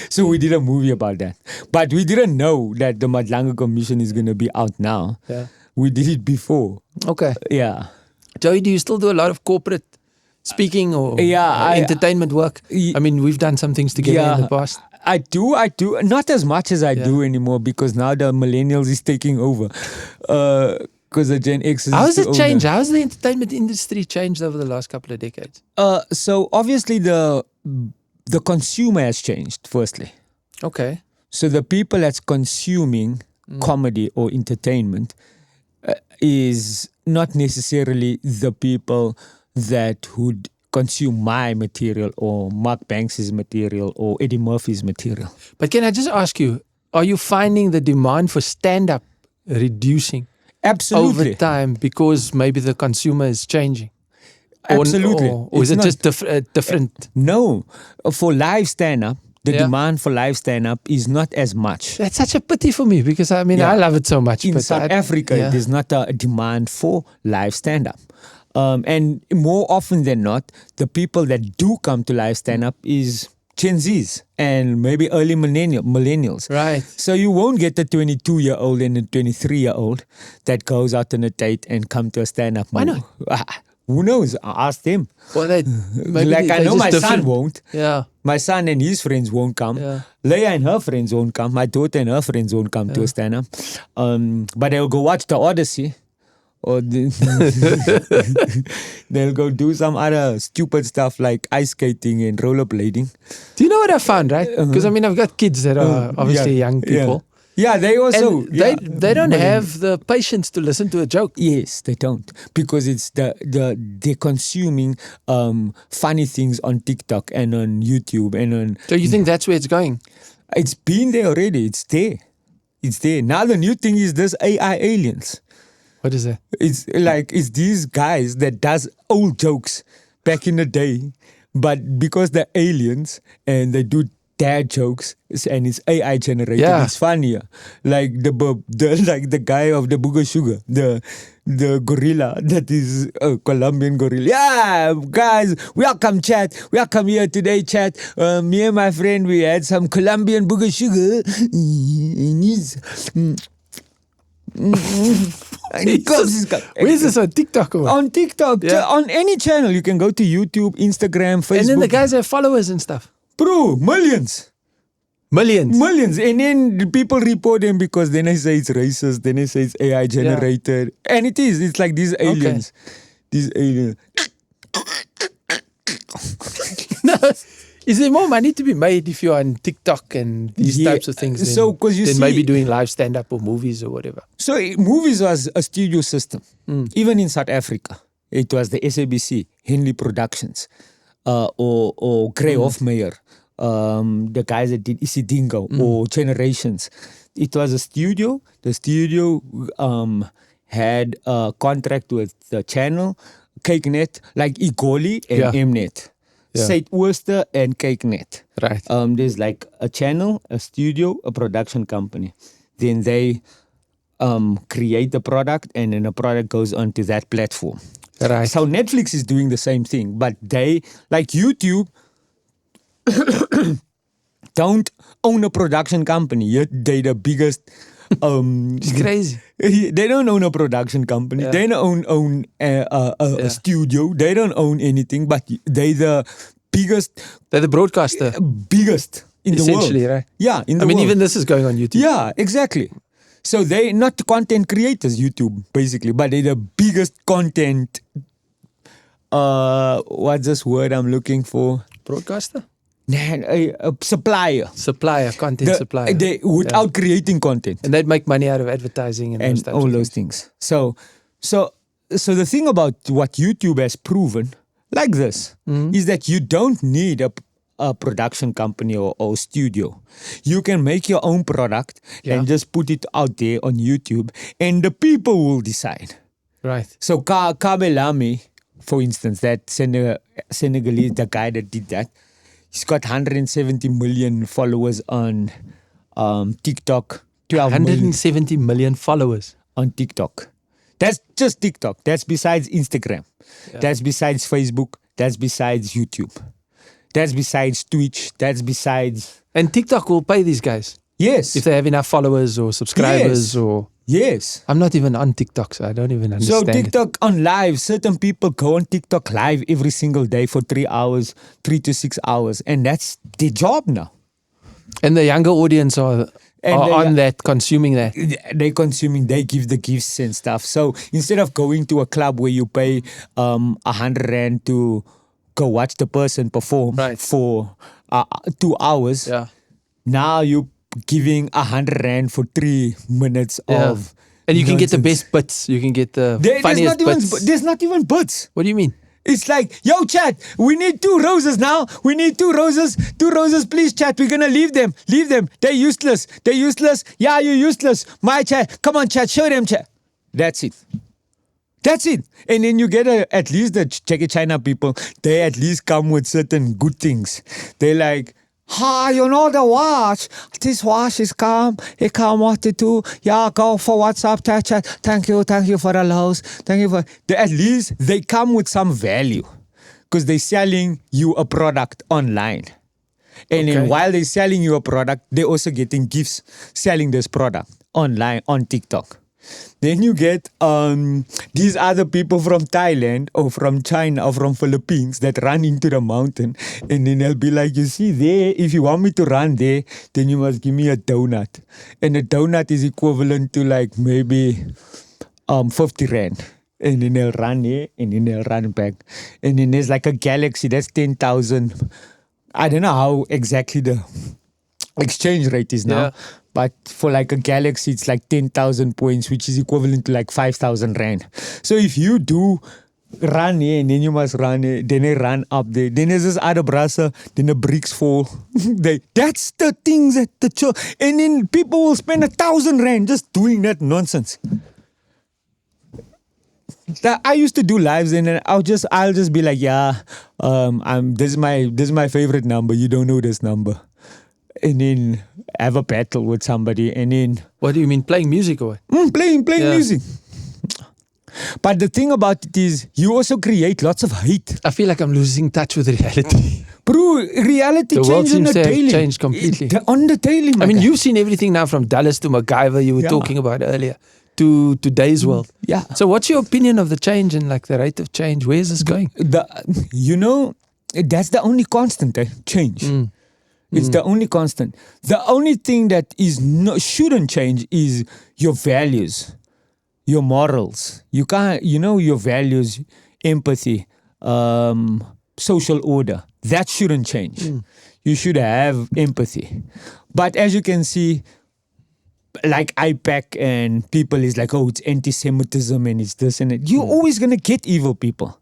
So we did a movie about that. But we didn't know that the Matlanga Commission is going to be out now. Yeah. We did it before. Okay. Yeah. Joey, do you still do a lot of corporate speaking or entertainment work? I mean, we've done some things together in the past. I do. Not as much as I do anymore because now the millennials is taking over. Because the Gen X is How has it older. changed? How has the entertainment industry changed over the last couple of decades? So obviously the consumer has changed, firstly. Okay. So the people that's consuming comedy or entertainment is not necessarily the people that would consume my material or Mark Banks's material or Eddie Murphy's material. But can I just ask you, are you finding the demand for stand-up reducing Absolutely. over time because maybe the consumer is changing? Absolutely. Or is it just different? No. For live stand-up, the demand for live stand-up is not as much. That's such a pity for me because, I mean, I love it so much. In South Africa, there's not a demand for live stand-up. And more often than not, the people that do come to live stand-up is Gen Zs and maybe early millennials. Right. So you won't get a 22-year-old and a 23-year-old that goes out on a date and come to a stand-up. Why not? Who knows? Ask them. Well, I know my son won't. Yeah. My son and his friends won't come. Yeah. Leia and her friends won't come. My daughter and her friends won't come to a stand-up. But they'll go watch the Odyssey. Or they'll go do some other stupid stuff like ice skating and rollerblading. Do you know what I found, right? Because, I mean, I've got kids that are obviously young people. Yeah, they also... And they don't have the patience to listen to a joke. Yes, they don't. Because it's they're consuming funny things on TikTok and on YouTube and on... So you think that's where it's going? It's been there already. It's there. It's there. Now the new thing is this AI aliens. What is that? It's these guys that does old jokes back in the day, but because they're aliens and they do dad jokes and it's AI generated, it's funnier. Like the guy of the Booger Sugar, the gorilla that is a Colombian gorilla. Yeah, guys, welcome chat. Welcome here today, chat. Me and my friend, we had some Colombian Booger Sugar. And he's... Where's this on TikTok? Or? On TikTok, on any channel. You can go to YouTube, Instagram, Facebook. And then the guys have followers and stuff. Bro, millions. Millions. And then the people report them because then they say it's racist, then they say it's AI generated. Yeah. And it is. It's like these aliens. Okay. These aliens. No. Is there more money to be made if you're on TikTok and these types of things than maybe doing live stand-up or movies or whatever? So movies was a studio system. Even in South Africa, it was the SABC, Henley Productions, or Gray Hofmeyer, the guys that did Isidingo or Generations. It was a studio. The studio had a contract with the channel, CakeNet, like Igoli and Mnet. Said Ooster and CakeNet. Right. There's like a channel, a studio, a production company. Then they create the product and then the product goes onto that platform. Right. So Netflix is doing the same thing, but they, like YouTube, don't own a production company, yet they're the biggest... it's crazy. They don't own a production company. They don't own a studio. They don't own anything, but they're the biggest. They're the broadcaster. Biggest in the world. Essentially, right? Yeah, in the world. I mean, even this is going on YouTube. Yeah, exactly. So they're not content creators, YouTube, basically, but they're the biggest content. What's this word I'm looking for? Broadcaster? A supplier. Content supplier. Without creating content. And they'd make money out of advertising and those types all of those things. So So the thing about what YouTube has proven, like this, is that you don't need a production company or studio. You can make your own product and just put it out there on YouTube, and the people will decide. Right. So Kabelami, for instance, that Senegalese, the guy that did that, he's got 170 million followers on TikTok. 170 million followers on TikTok. That's just TikTok. That's besides Instagram. Yeah. That's besides Facebook. That's besides YouTube. That's besides Twitch. That's besides... And TikTok will pay these guys. Yes. If they have enough followers or subscribers or... Yes. I'm not even on TikTok, so I don't even understand. So TikTok on live, certain people go on TikTok live every single day for 3 hours, 3 to 6 hours. And that's their job now. And the younger audience are on that, consuming that. They give the gifts and stuff. So instead of going to a club where you pay 100 Rand to go watch the person perform for 2 hours, now you giving 100 Rand for 3 minutes of and you nonsense. Can get the best bits. You can get the funniest bits. There's not even bits. What do you mean? It's like, yo, chat, we need 2 roses now. We need 2 roses. 2 roses, please, chat. We're going to leave them. Leave them. They're useless. They're useless. Yeah, you're useless. My chat. Come on, chat. Show them, chat. That's it. That's it. And then you get at least the China people, they at least come with certain good things. They're like, you know the wash. This wash is calm. It come what to do. Yeah, go for WhatsApp, chat. Thank you for the lows. Thank you for... At least they come with some value. Because they're selling you a product online. And then while they're selling you a product, they're also getting gifts selling this product online on TikTok. Then you get these other people from Thailand or from China or from Philippines that run into the mountain, and then they'll be like, you see there, if you want me to run there, then you must give me a donut. And a donut is equivalent to like maybe 50 Rand. And then they'll run there and then they'll run back. And then there's like a galaxy, that's 10,000. I don't know how exactly the exchange rate is now. Yeah. But for like a galaxy, it's like 10,000 points, which is equivalent to like 5,000 Rand. So if you do run here and then you must run here, then they run up there. Then there's this other brasser, then the bricks fall. That's the things that and then people will spend 1,000 Rand just doing that nonsense. I used to do lives and then I'll just be like, this is my favorite number. You don't know this number. And then have a battle with somebody, and then... What do you mean, playing music or what? Playing music. But the thing about it is, you also create lots of hate. I feel like I'm losing touch with reality. Bro, reality changes on the daily. Changed completely. On the daily, I mean, you've seen everything now from Dallas to MacGyver you were talking about earlier, to today's world. Yeah. So what's your opinion of the change and like the rate of change? Where is this going? That's the only constant, change. It's the only constant. The only thing that shouldn't change is your values, your morals. You can't, your values, empathy, social order. That shouldn't change. You should have empathy. But as you can see, like IPAC and people is like, it's anti-Semitism and it's this and that. You're always going to get evil people.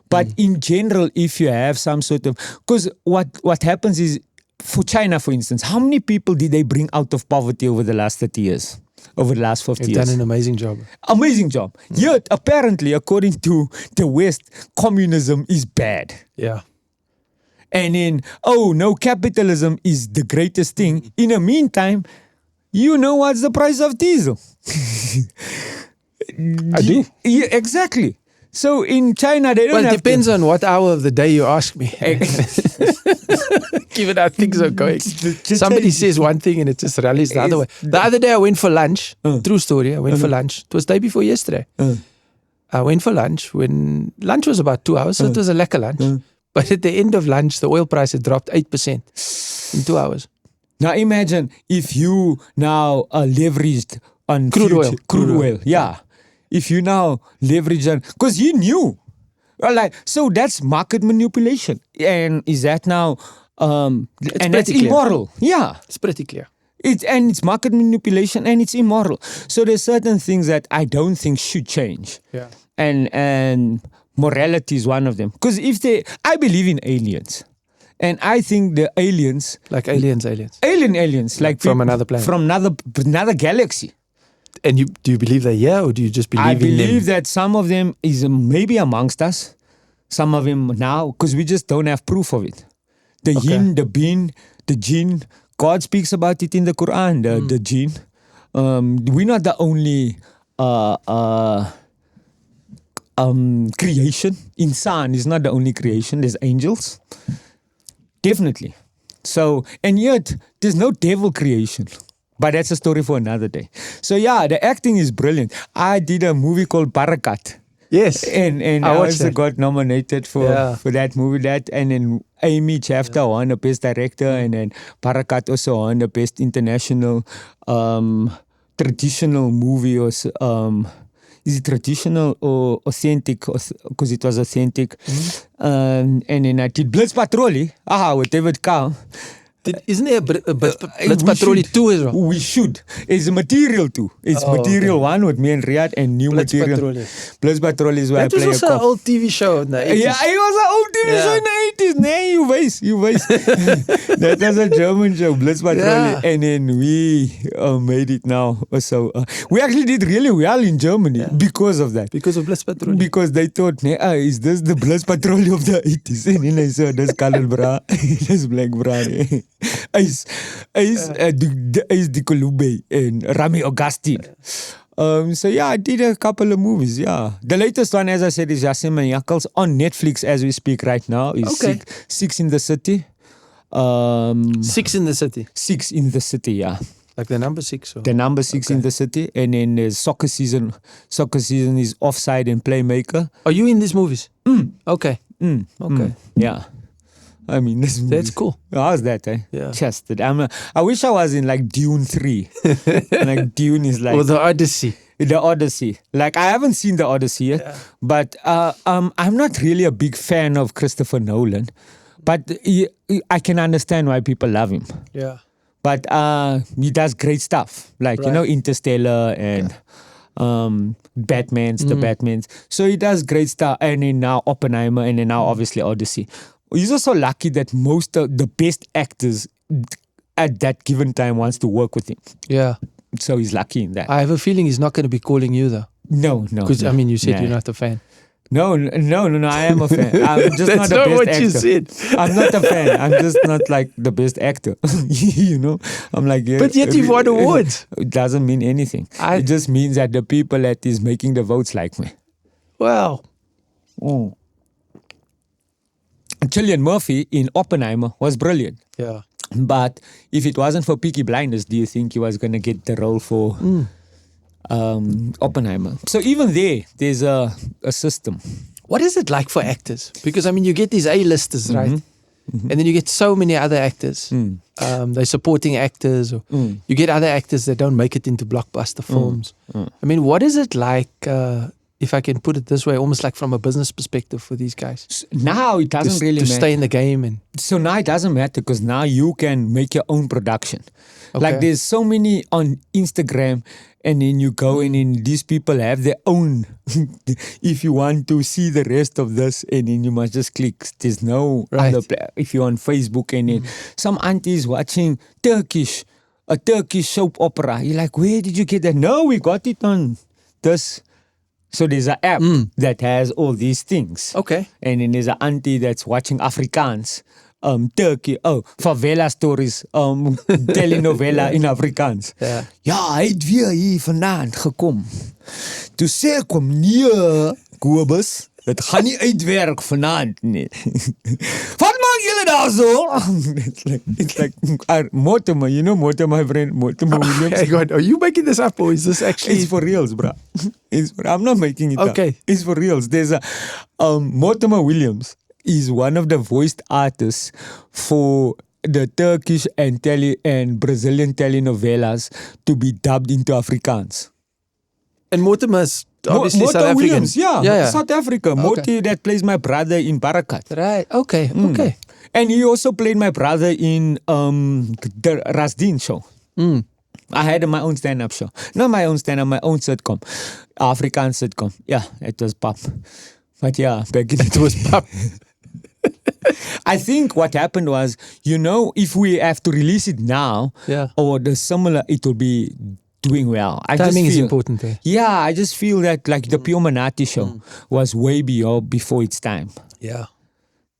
But in general, if you have some sort of... Because what happens is, for China, for instance, how many people did they bring out of poverty over the last 30 years? Over the last 50 years? They've done an amazing job. Amazing job. Yet, apparently, according to the West, communism is bad. Yeah. And then, no, capitalism is the greatest thing. In the meantime, you know what's the price of diesel? I do. Yeah, exactly. So in China, they don't have... Well, it depends on what hour of the day you ask me. Given how things are going. Somebody says one thing and it just rallies the other way. The other day I went for lunch. True story. I went for lunch. It was the day before yesterday. I went for lunch when lunch was about 2 hours. So it was a lekker lunch. But at the end of lunch, the oil price had dropped 8% in 2 hours. Now imagine if you now are leveraged on crude oil. Yeah. If you now leverage on, because you knew, so that's market manipulation, and is that now, and that's immoral. Yeah, it's pretty clear. It's market manipulation and it's immoral. So there's certain things that I don't think should change. Yeah, and morality is one of them. Because I believe in aliens. And I think the aliens... Like aliens. Aliens. Like from another planet. From another galaxy. And do you believe they're here, or do you just believe in them? I believe that some of them is maybe amongst us. Some of them now, because we just don't have proof of it. The yin, the bin, the jinn. God speaks about it in the Quran, the jinn. We're not the only creation. Insan is not the only creation. There's angels. Definitely. So, and yet, there's no devil creation. But that's a story for another day. So yeah, the acting is brilliant. I did a movie called Barakat. Yes. And I also got nominated for that movie. And then Amy Chafta won the Best Director, and then Barakat also won the Best International Traditional Movie. Is it traditional or authentic? Because it was authentic. And then I did Blitz Patrol with David Carr. Isn't there a Blitz Patrol 2 as well? We should. It's material 2. It's material 1 with me and Riyadh, and new Blitz material. Patrol, yes. Blitz Patrol is where I play a cop. That was also an old TV show in the 80s. Yeah, it was an old TV show in the 80s. Nee, you weiß. That was a German show, Blitz Patrol. Yeah. And then we made it now. So we actually did really well in Germany because of that. Because of Blitz Patrol. Because they thought, is this the Blitz Patrol of the 80s? And then I said, that's colored bra. That's black bra. Is Dikolube and Rami Augustine. So yeah, I did a couple of movies. Yeah, the latest one, as I said, is Yasin Maniacals on Netflix as we speak right now. Is Six in the City. 6 in the City. 6 in the City. Yeah. Like the number 6? Or? The number 6 in the City. And then there's Soccer Season. Soccer Season is Offside and Playmaker. Are you in these movies? Okay. Okay. Yeah. I mean, that's cool. How's that, eh? Yeah. Chested. I wish I was in like Dune 3. Like Dune is like... Or the Odyssey. The Odyssey. Like, I haven't seen the Odyssey yet. But I'm not really a big fan of Christopher Nolan. But I can understand why people love him. Yeah. But he does great stuff. Like, Interstellar and... the Batmans. So he does great stuff. And then now Oppenheimer, and then now obviously Odyssey. He's also lucky that most of the best actors at that given time wants to work with him. Yeah. So he's lucky in that. I have a feeling he's not going to be calling you though. No. Because I mean, you said you're not a fan. No, I am a fan. I'm just not the best actor. That's not what you said. I'm not a fan. I'm just not like the best actor. I'm like... Yeah, but yet you've won awards. It doesn't mean anything. It just means that the people that is making the votes like me. Wow. Cillian Murphy in Oppenheimer was brilliant. Yeah. But if it wasn't for Peaky Blinders, do you think he was going to get the role for Oppenheimer? So even there's a system. What is it like for actors? Because, I mean, you get these A-listers, right? And then you get so many other actors. They're supporting actors. Or you get other actors that don't make it into blockbuster films. I mean, what is it like... if I can put it this way, almost like from a business perspective for these guys. Now it doesn't really matter. To stay in the game. So now it doesn't matter because now you can make your own production. Like there's so many on Instagram, and then you go in and these people have their own. If you want to see the rest of this, and then you must just click. There's no other if you're on Facebook and then some aunties watching a Turkish soap opera. You're like, where did you get that? No, we got it on this. So there's an app that has all these things. Okay. And then there's an auntie that's watching Afrikaans. Turkey, favela stories, telenovela in Afrikaans. Ja, hy het weer hier vandaan gekom. Toe sê ek hom, nee, Kobus, dit gaan nie uitwerk vanaand nie. Wat maak julle daar so? It's like Mortimer, you know Mortimer, my friend, Mortimer Williams. Oh God, are you making this up or is this actually... It's for reals, bro. I'm not making it up. Okay. It's for reals. There's a Mortimer Williams is one of the voiced artists for the Turkish and Brazilian telenovelas to be dubbed into Afrikaans. And Mortimer's obviously South African. Williams, yeah, South Africa. Morty that plays my brother in Barakat. Right, okay. And he also played my brother in the Rasdien show. I had my own stand-up show. Not my own stand-up, my own sitcom. Afrikaans sitcom. Yeah, it was pop. But yeah, back in It was pop. I think what happened was, if we have to release it now, or the similar, it will be doing well. Timing is important. Yeah, I just feel that like the Pure Manati show was way before its time. Yeah.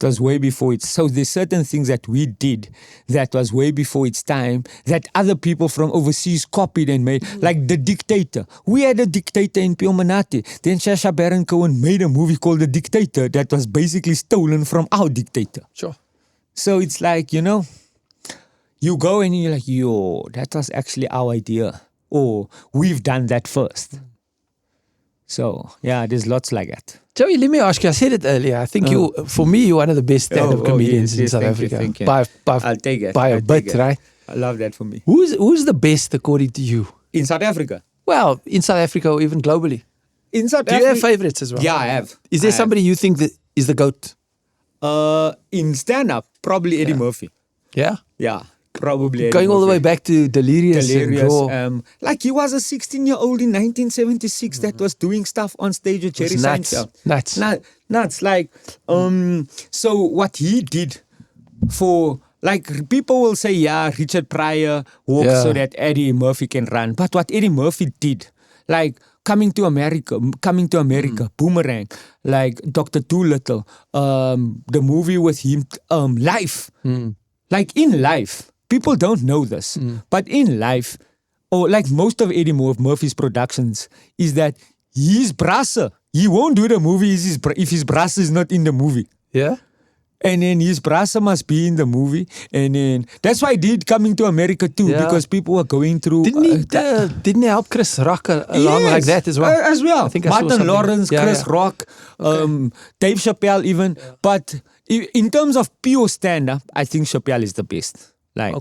It was way before it. So there's certain things that we did that was way before its time that other people from overseas copied and made. Like The Dictator. We had a dictator in Pure Manati. Then Sacha Baron Cohen made a movie called The Dictator that was basically stolen from our dictator. Sure. So it's like, you go and you're like, yo, that was actually our idea. Or we've done that first. So, yeah, there's lots like that. Joey, let me ask you, I said it earlier, I think for me, you're one of the best stand-up comedians in South Africa. Thank you. I'll take it. By a bit, right? I love that for me. Who's the best according to you? In South Africa? Well, in South Africa or even globally. In South Africa. Do you have favorites as well? Yeah, I have. Is there somebody you think that is the GOAT? In stand-up, probably Eddie Murphy. Yeah? Yeah. Probably going all the way back to Delirious. Like he was a 16-year-old in 1976 that was doing stuff on stage with Jerry Seinfeld. Nuts. Like, so what he did for, like, people will say, Richard Pryor walked so that Eddie Murphy can run. But what Eddie Murphy did, like, coming to America, Boomerang, like Dr. Dolittle, the movie with him, Life. Like in Life. People don't know this, but in life, or like most of Eddie Murphy's productions, is that he's brasser. He won't do the movie if his brasser is not in the movie. Yeah? And then his brasser must be in the movie. And then that's why he did Coming to America too, because people were going through... Didn't he help Chris Rock along like that as well? As well. I think Martin Lawrence, Chris Rock, Dave Chappelle even. But in terms of pure stand-up, I think Chappelle is the best. Like,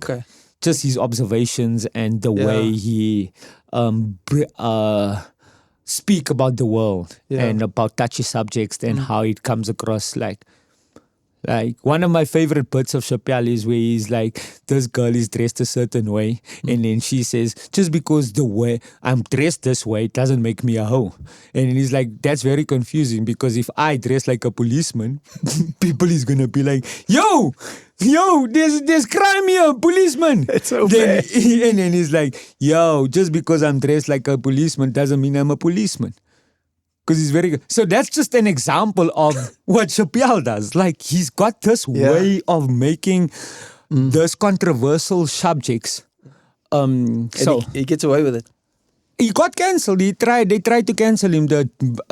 just his observations and the way he speak about the world and about touchy subjects and how it comes across. Like one of my favorite bits of Chappelle is where he's like, this girl is dressed a certain way, and then she says, just because the way I'm dressed this way doesn't make me a hoe. And he's like, that's very confusing, because if I dress like a policeman, people is gonna be like, yo, there's crime here, policeman. It's so bad. And then he's like, yo, just because I'm dressed like a policeman doesn't mean I'm a policeman. Because he's very good. So that's just an example of what Chappelle does. Like, he's got this way of making those controversial subjects. So he gets away with it. He got cancelled. They tried to cancel him, the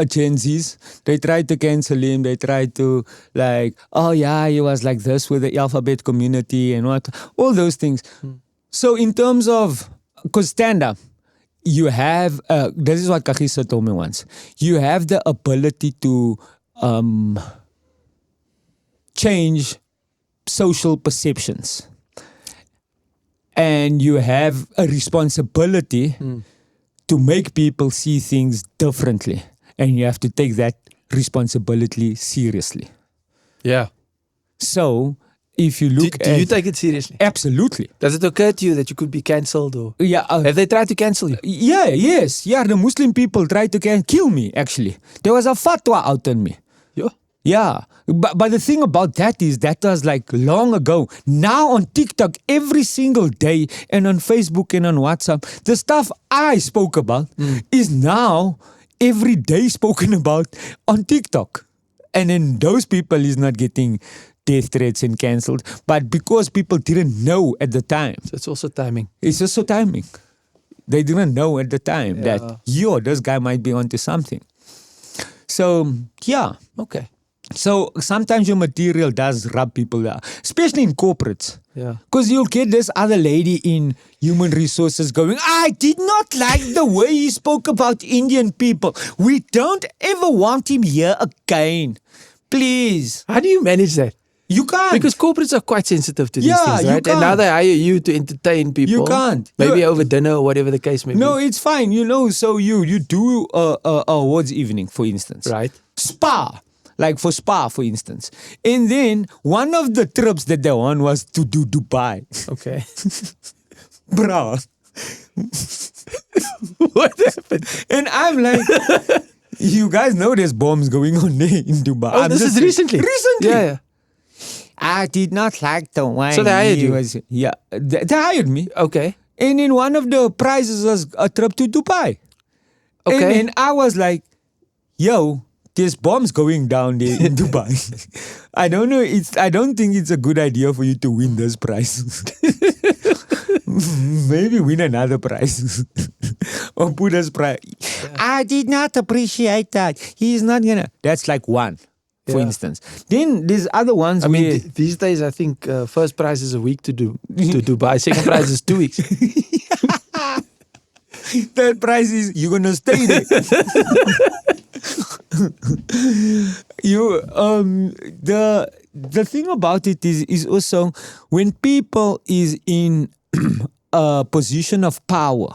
Gen Zs. They tried to cancel him. They tried to, like, he was like this with the alphabet community and what. All those things. So in terms of, because stand-up, you have, this is what Kagiso told me once, you have the ability to change social perceptions. And you have a responsibility to make people see things differently. And you have to take that responsibility seriously. Yeah. So, if you look do you take it seriously? Absolutely. Does it occur to you that you could be cancelled? Or have they tried to cancel you? Yes. The Muslim people tried to kill me, actually. There was a fatwa out on me. Yeah. But the thing about that is that was like long ago. Now on TikTok, every single day, and on Facebook and on WhatsApp, the stuff I spoke about is now every day spoken about on TikTok. And then those people is not getting death threats and cancelled, but because people didn't know at the time. So it's also timing. It's also timing. They didn't know at the time that, this guy might be onto something. So, okay. So sometimes your material does rub people out, especially in corporates. Yeah. Because you'll get this other lady in human resources going, I did not like the way he spoke about Indian people. We don't ever want him here again. Please. How do you manage that? You can't. Because corporates are quite sensitive to these things, right? You can't. And now they hire you to entertain people. You can't. Maybe over dinner or whatever the case may be. No, it's fine. So you do a awards evening, for instance. Right. Spa. Like for Spa, for instance. And then one of the trips that they won was to do Dubai. Okay. Bro. What happened? And I'm like, you guys know there's bombs going on there in Dubai. Oh, this is recently. Recently. Yeah. I did not like the way So they hired he you? was. Yeah, they hired me. Okay. And then one of the prizes was a trip to Dubai. Okay. And then I was like, yo, there's bombs going down there in Dubai. I don't know. I don't think it's a good idea for you to win this prize. Maybe win another prize. Or put us prize. Yeah. I did not appreciate that. He's not gonna. That's like one, for instance. Then there's other ones. I mean, these days I think first prize is a week to Dubai. Second prize is 2 weeks. Third prize is you're gonna stay there. The thing about it is also when people is in a position of power,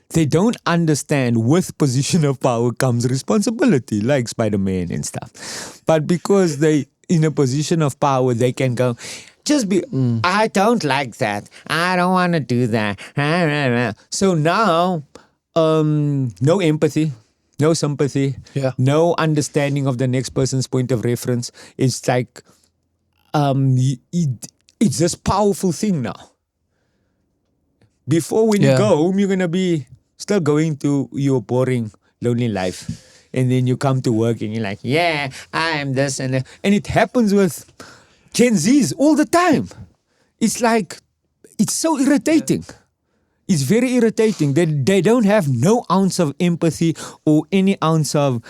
they don't understand with position of power comes responsibility, like Spider-Man and stuff. But because they in a position of power, they can go, just be, I don't like that. I don't want to do that. So now, no empathy, no sympathy, no understanding of the next person's point of reference. It's like, it's this powerful thing now. Before when you go home, you're going to be still going to your boring, lonely life. And then you come to work and you're like, yeah, I am this and that. And it happens with Gen Zs all the time. It's like, it's so irritating. It's very irritating. They don't have no ounce of empathy or any ounce of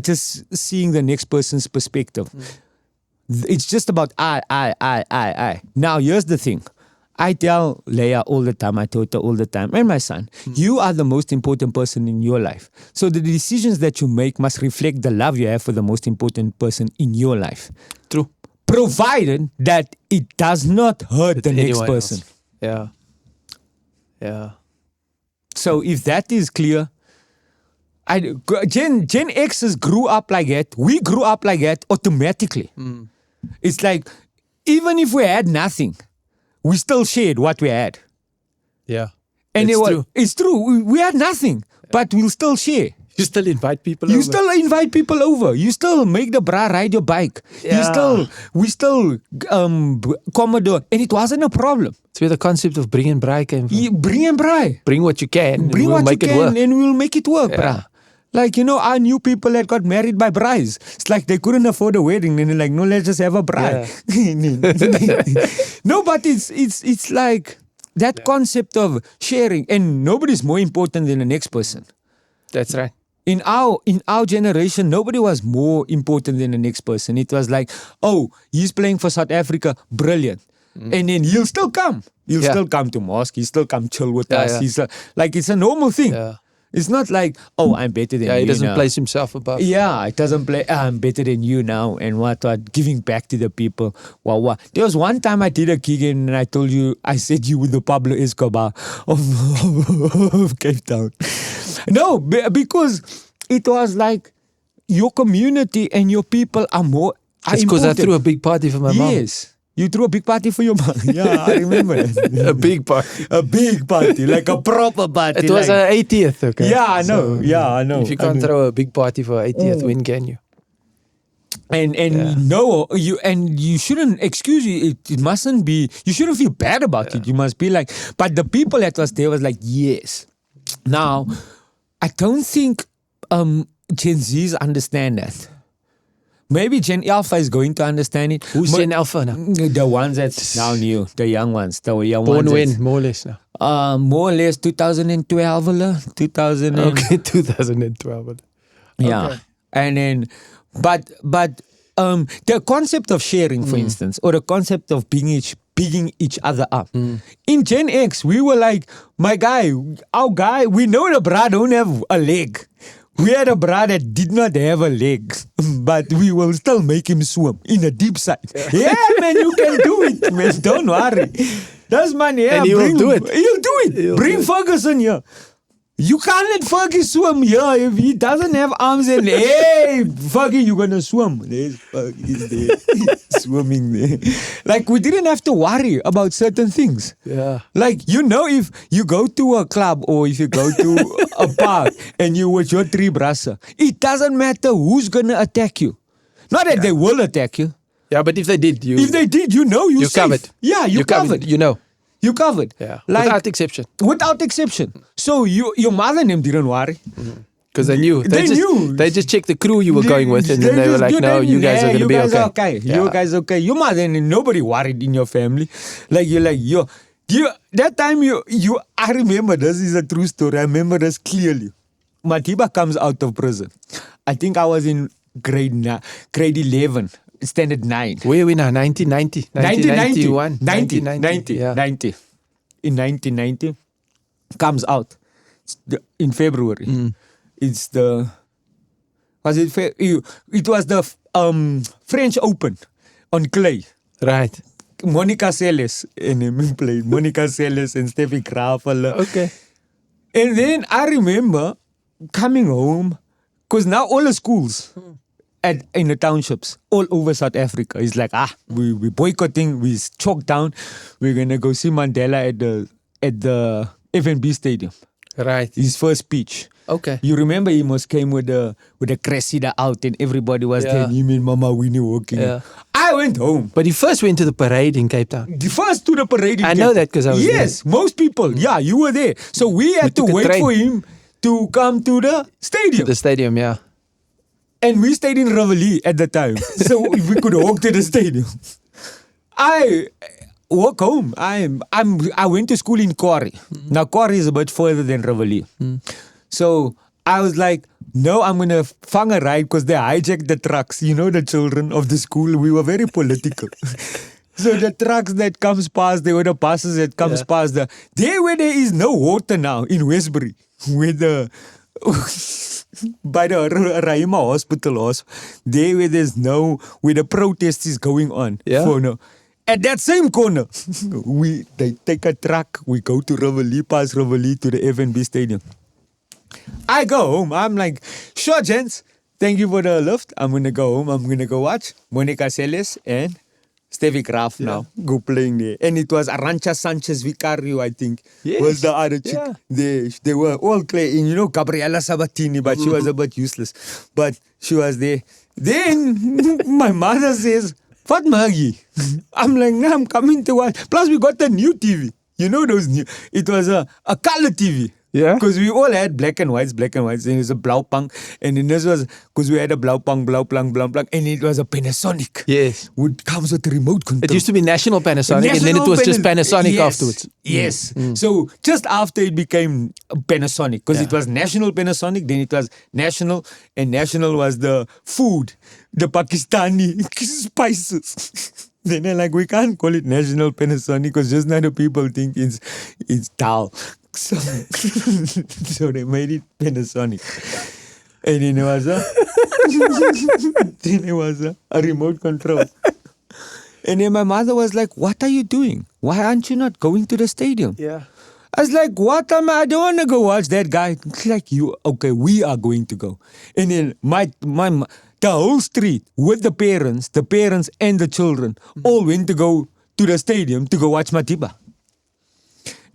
just seeing the next person's perspective. It's just about I. Now, here's the thing. I tell Leia all the time, I told her all the time, and my son, you are the most important person in your life. So the decisions that you make must reflect the love you have for the most important person in your life. True. Provided that it does not hurt the next person. Else. Yeah. So if that is clear, Gen Xers grew up like that. We grew up like that automatically. It's like, even if we had nothing, we still shared what we had. Yeah. And it's true. We had nothing, but we'll still share. You still invite people over. You still invite people over. You still make the bra ride your bike. Yeah. We still Commodore. And it wasn't a problem. It's where the concept of bring and braai came from. Bring and braai. Bring what you can. Bring what you can and we'll make it work, Yeah. brah. Like, I knew people that got married by braais. It's like they couldn't afford a wedding. And they're like, no, let's just have a braai. Yeah. No, but it's like that concept of sharing. And nobody's more important than the next person. That's right. In our generation, nobody was more important than the next person. It was like, oh, he's playing for South Africa, brilliant. And then he'll still come. He'll still come to mosque. He'll still come chill with us. Yeah. He's like, it's a normal thing. Yeah. It's not like, oh, I'm better than you. He doesn't now. place himself above. Yeah, it doesn't play, I'm better than you now. And what, giving back to the people. Wow. There was one time I did a gig and I told you, I said you were the Pablo Escobar of Cape Town. No, because it was like your community and your people are more. It's because I threw a big party for my mom. Yes. You threw a big party for your mom. Yeah, I remember that. A big party. A big party, like a proper party. It was her 80th, okay? Yeah, I know. I know. If you can't throw a big party for her 80th, when can you? And no, you shouldn't excuse you. It mustn't be. You shouldn't feel bad about it. You must be like. But the people that was there was like, yes. Now, I don't think Gen Zs understand that. Maybe Gen Alpha is going to understand it. Who's Gen Alpha now? The ones that's now new. The young ones. The young Born ones. when? More or less now. More or less 2012. 2000. Okay, 2012. Yeah. Okay. And then, but the concept of sharing, for instance, or the concept of bigging each other up. In Gen X, we were like, our guy, we know the bra don't have a leg. We had a bra that did not have a leg, but we will still make him swim in a deep side. Yeah, man, you can do it, man. Don't worry. That's money. Yeah, and he will do it. He'll do it. Bring Ferguson here. You can't let Fergie swim here if he doesn't have arms and hey, Fergie, you're gonna swim. There's Fergie's there, swimming there. Like, we didn't have to worry about certain things. Yeah. Like, if you go to a club or if you go to a park and you with your three brassa, it doesn't matter who's gonna attack you. Not that they will attack you. Yeah, but if they did, you're safe. Covered. Yeah, you're covered. You covered. Yeah. Like, Without exception. So your mother and them didn't worry. Because they knew. They just checked the crew you were going with, and then they were like, no, you guys are going to be okay. You guys are okay. Your mother and nobody worried in your family. Like, you're like, that time I remember, this is a true story. I remember this clearly. Matiba comes out of prison. I think I was in grade 11. Standard 9. Where are we now? 1990? 1991? 1990. Yeah. 90. In 1990. Comes out. In February. It's the... Was it... It was the French Open on clay. Right. Monica Seles and him played. Monica Seles and Steffi Graf. Okay. And then I remember coming home, because now all the schools... in the townships all over South Africa. It's like, we boycotting, we choked down. We're gonna go see Mandela at the FNB Stadium. Right. His first speech. Okay. You remember he must came with the cressida out and everybody was there. You mean Mama Winnie walking. Yeah. I went home. But he first went to the parade in Cape Town. First to the parade in Cape Town. I know that because I was there. Yes, most people. Yeah, you were there. So we had to wait for him to come to the stadium. The stadium, yeah. And we stayed in Reveille at the time. So we could walk to the stadium. I walk home. I went to school in Quarry. Now Quarry is a bit further than Reveille. So I was like, no, I'm going to fang a ride because they hijacked the trucks. You know, the children of the school, we were very political. So the trucks that comes past, they were the buses that comes past. There where there is no water now in Westbury. Where by the Rahima Hospital, there where where the protest is going on. Yeah. At that same corner, they take a truck, we go to Reveille, past Reveille to the FNB Stadium. I go home, I'm like, sure gents, thank you for the lift. I'm going to go home, I'm going to go watch Monica Seles and Steffi Graf now go playing there. And it was Arancha Sanchez Vicario, I think, was the other chick. Yeah. They were all playing, Gabriela Sabatini, but she was a bit useless. But she was there. Then my mother says, "What Maggie?" I'm like, "No, I'm coming to watch." Plus we got the new TV. You know those new, it was a color TV. Yeah. Because we all had black and whites. And it was a Blaupang. And then this was, because we had a Blaupang, and it was a Panasonic. Yes. Which comes with a remote control. It used to be National Panasonic, and then it was just Panasonic afterwards. Yes. So just after it became Panasonic, because it was National Panasonic, then it was National, and National was the food, the Pakistani spices. Then they're like, we can't call it National Panasonic because just now the people think it's dal. So they made it Panasonic. And then it was a remote control. And then my mother was like, "What are you doing? Why aren't you not going to the stadium?" Yeah. I was like, "What am I? I don't want to go watch that guy." It's like, okay, we are going to go. And then the whole street with the parents and the children all went to go to the stadium to go watch Matiba.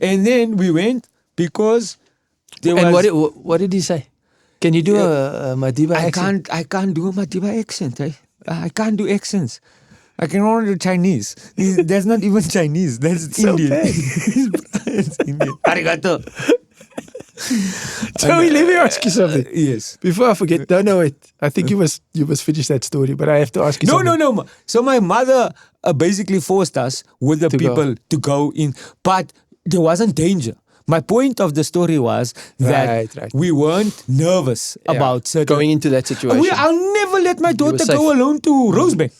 And then we went because there was... And what did he say? Can you do a Matiba accent? I can't do a Matiba accent. I can't do accents. I can only do Chinese. That's not even Chinese. That's Indian. Okay. It's Indian. Arigato. Joey, let me ask you something. Yes. Before I forget, no, wait. I think you must finish that story, but I have to ask you something. No. So my mother basically forced us with the people to go in, but there wasn't danger. My point of the story was that we weren't nervous about certain... Going into that situation. I'll never let my daughter go alone to Rosebank.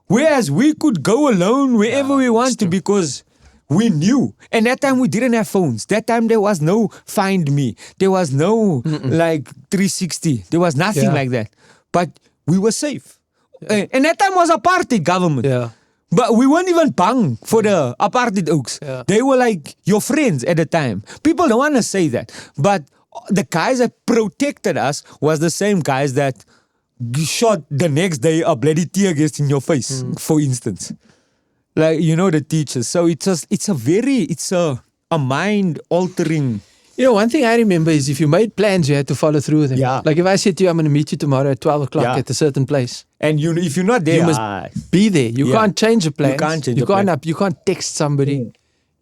Whereas we could go alone wherever we want to because we knew. And that time we didn't have phones. That time there was no Find Me. There was no like 360. There was nothing like that. But we were safe. And that time was apartheid government. Yeah. But we weren't even bang for the apartheid oaks. Yeah. They were like your friends at the time. People don't want to say that. But the guys that protected us was the same guys that shot the next day a bloody tear gas in your face, for instance. Like, the teachers. So it's a mind-altering. One thing I remember is if you made plans, you had to follow through with them. Yeah. Like if I said to you, I'm going to meet you tomorrow at 12 o'clock at a certain place. And if you're not there, You must be there. You can't change the plans. You can't change the plan. You can't text somebody.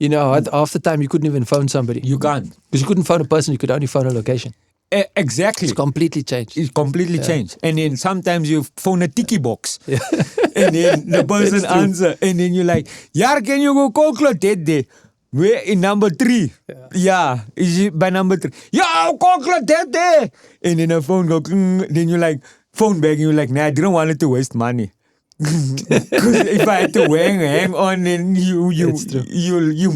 Half the time you couldn't even phone somebody. You can't. Because you couldn't phone a person, you could only phone a location. Exactly. It's completely changed. It's completely changed. And then sometimes you phone a tiki box. And then the person answer. And then you're like, can you go call Claudette there? We're in number 3. Yeah. Is it by number 3? I'll call Claudette there. And then the phone go, then you're like, phone back. And you're like, nah, I didn't want it to waste money. Because if I had to hang on, then you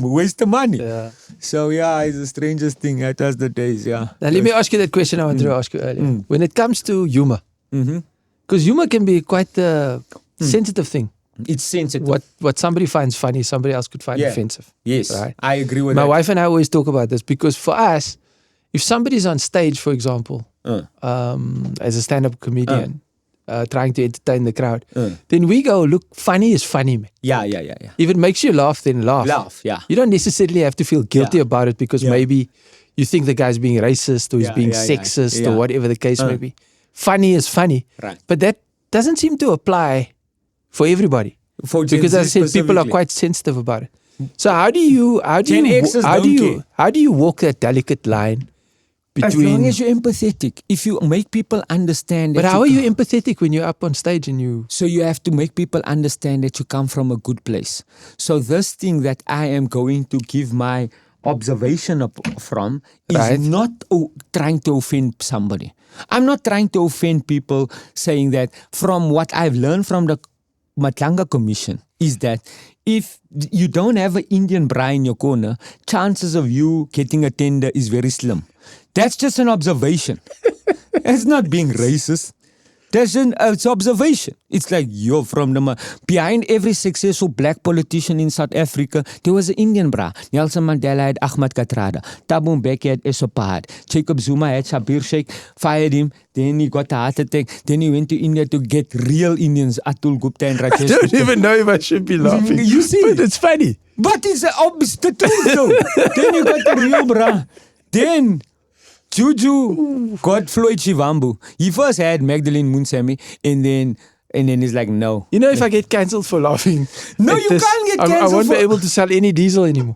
waste the money. Yeah. So it's the strangest thing. That was the days, Now let me ask you that question I wanted to ask you earlier. When it comes to humor, because humor can be quite a sensitive thing. It's sensitive. What somebody finds funny, somebody else could find offensive. Yes, right? I agree with that. My wife and I always talk about this because for us, if somebody's on stage, for example, as a stand-up comedian, trying to entertain the crowd, then we go, look, funny is funny, man. Yeah. If it makes you laugh, then laugh. Laugh, yeah. You don't necessarily have to feel guilty about it because maybe you think the guy's being racist or he's being sexist or whatever the case may be. Funny is funny. Right. But that doesn't seem to apply for everybody. Because as I said, people are quite sensitive about it. So how do you walk that delicate line between? As long as you're empathetic, if you make people understand. But how are you empathetic when you're up on stage and you? So you have to make people understand that you come from a good place. So this thing that I am going to give my observation from is not trying to offend somebody. I'm not trying to offend people, saying that from what I've learned from the Matlanga Commission is that if you don't have an Indian bra in your corner, chances of you getting a tender is very slim. That's just an observation. It's not being racist. It's observation. It's like you're from behind every successful black politician in South Africa, there was an Indian bra. Nelson Mandela had Ahmad Kathrada. Thabo Mbeki had Esopahad. Jacob Zuma had Sabir Sheikh, fired him. Then he got a heart attack. Then he went to India to get real Indians, Atul Gupta and Rajesh. I don't even know if I should be laughing. You see? But it's funny. But it's the truth though. Then you got the real bra. Then Juju got Floyd Shivambu. He first had Magdalene Munsemi and then he's like, no. If I get cancelled for laughing. No, you can't get cancelled. I won't be able to sell any diesel anymore.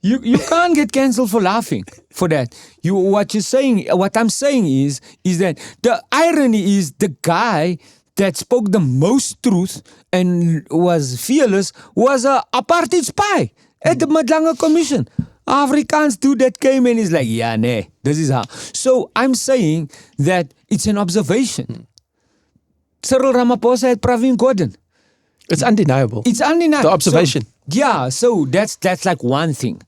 You can't get cancelled for laughing for that. What I'm saying is that the irony is the guy that spoke the most truth and was fearless was a apartheid spy at the Matlanga Commission. Afrikaans dude that came and is like, this is how. So I'm saying that it's an observation. Cyril Ramaphosa had Pravin Gordhan. It's undeniable. It's undeniable. The observation. So that's like one thing.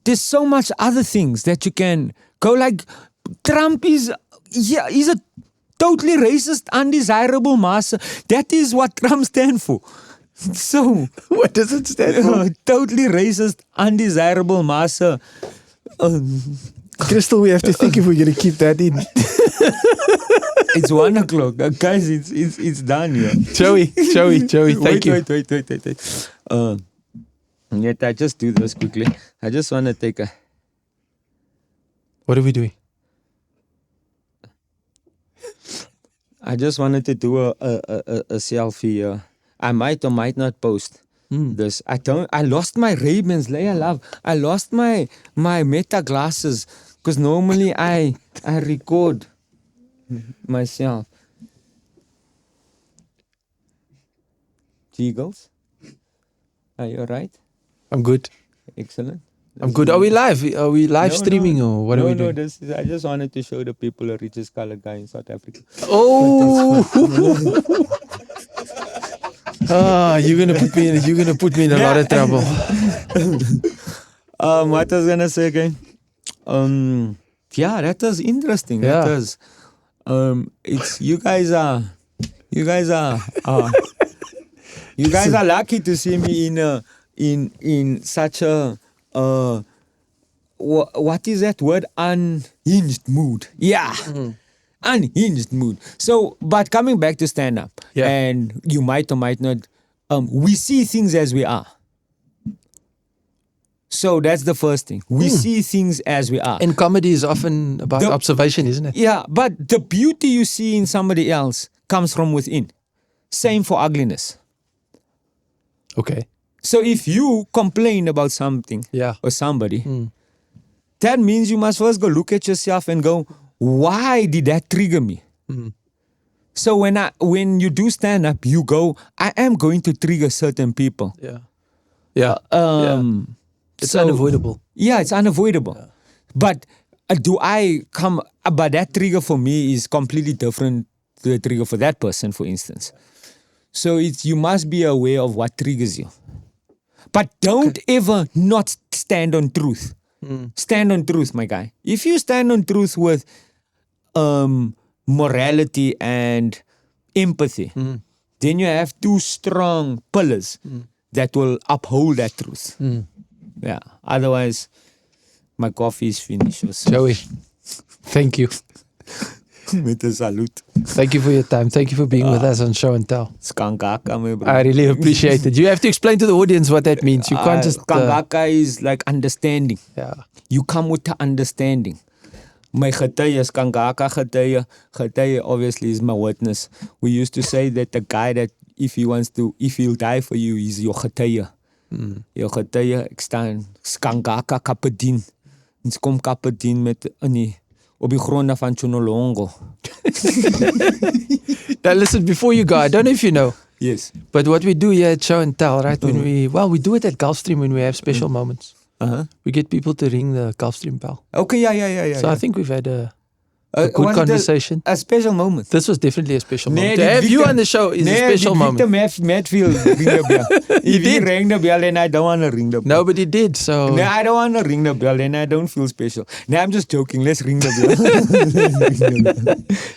There's so much other things that you can go like Trump he's a totally racist, undesirable master. That is what Trump stands for. So what does it stand for? Totally racist, undesirable master. Crystal, we have to think if we're going to keep that in. It's 1 o'clock. Guys, it's done here. Joey, thank you. Wait. Yet I just do this quickly. I just want to take a... What are we doing? I just wanted to do a selfie. I might or might not post this. I lost my Ray-Bans, Leia love. I lost my Meta glasses because normally I record myself. Jiggles, are you alright? I'm good. Excellent. I'm good. Are we live? Are we live streaming or what are we doing? No, I just wanted to show the people the richest colored guy in South Africa. Oh! You're gonna put me in a lot of trouble. What was I gonna say again? That was interesting. Yeah. That was it's you guys are You guys are lucky to see me in such a what is that word? Unhinged mood. Yeah. Unhinged mood. So, but coming back to stand up, and you might or might not, we see things as we are. So that's the first thing. We see things as we are. And comedy is often about observation, isn't it? Yeah, but the beauty you see in somebody else comes from within. Same for ugliness. Okay. So if you complain about something or somebody, that means you must first go look at yourself and go, why did that trigger me? So when you do stand up, you go, I am going to trigger certain people. It's unavoidable. Yeah, it's unavoidable. Yeah. But but that trigger for me is completely different to the trigger for that person, for instance. So you must be aware of what triggers you. But don't ever not stand on truth. Stand on truth, my guy. If you stand on truth with morality and empathy, then you have two strong pillars that will uphold that truth. Yeah. Otherwise, my coffee is finished. Joey, thank you. Met a salute. Thank you for your time. Thank you for being with us on Show and Tell. Skankaka, my bro. I really appreciate it. You have to explain to the audience what that means. You can't just... Skankaka is like understanding. Yeah. You come with the understanding. My getuie, Skankaka getuie obviously is my witness. We used to say that the guy that if he'll die for you, is your getuie. Jou getuie, ek staan Skankaka Kapedien. Ons kom Kapedien met op die gronde van Chonolongo. Now listen, before you go, I don't know if you know. Yes. But what we do here at Show and Tell, right? When we do it at Gulfstream when we have special moments. We get people to ring the Gulfstream bell. Okay, yeah. So I think we've had a good conversation. A special moment. This was definitely a special moment. To have you on the show is a special moment. Matfield ring the bell. If he rang the bell and I don't want to ring the bell. Nobody did, so... No, I don't want to ring the bell and I don't feel special. No, I'm just joking. Let's ring the bell.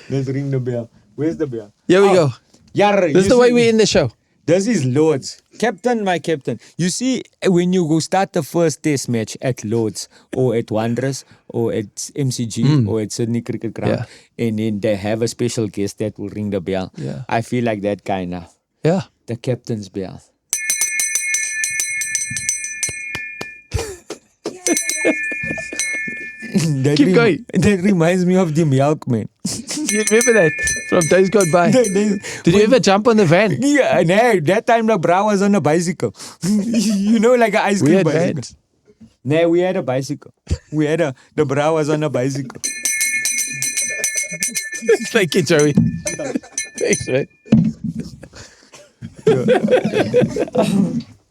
Let's ring the bell. Where's the bell? Here we go. This is the way we end the show. This is Lords. Captain, my captain. You see, when you go start the first test match at Lords or at Wanderers or at MCG or at Sydney Cricket Ground, and then they have a special guest that will ring the bell. Yeah. I feel like that guy now. Yeah. The captain's bell. Keep going. That reminds me of the milkman. You remember that from days gone by? Did you ever jump on the van? Yeah, no, that time the bra was on a bicycle. You know, like an ice cream bicycle. Vans. No, we had a bicycle. The bra was on a bicycle. Thank you, Joey. Thanks, man.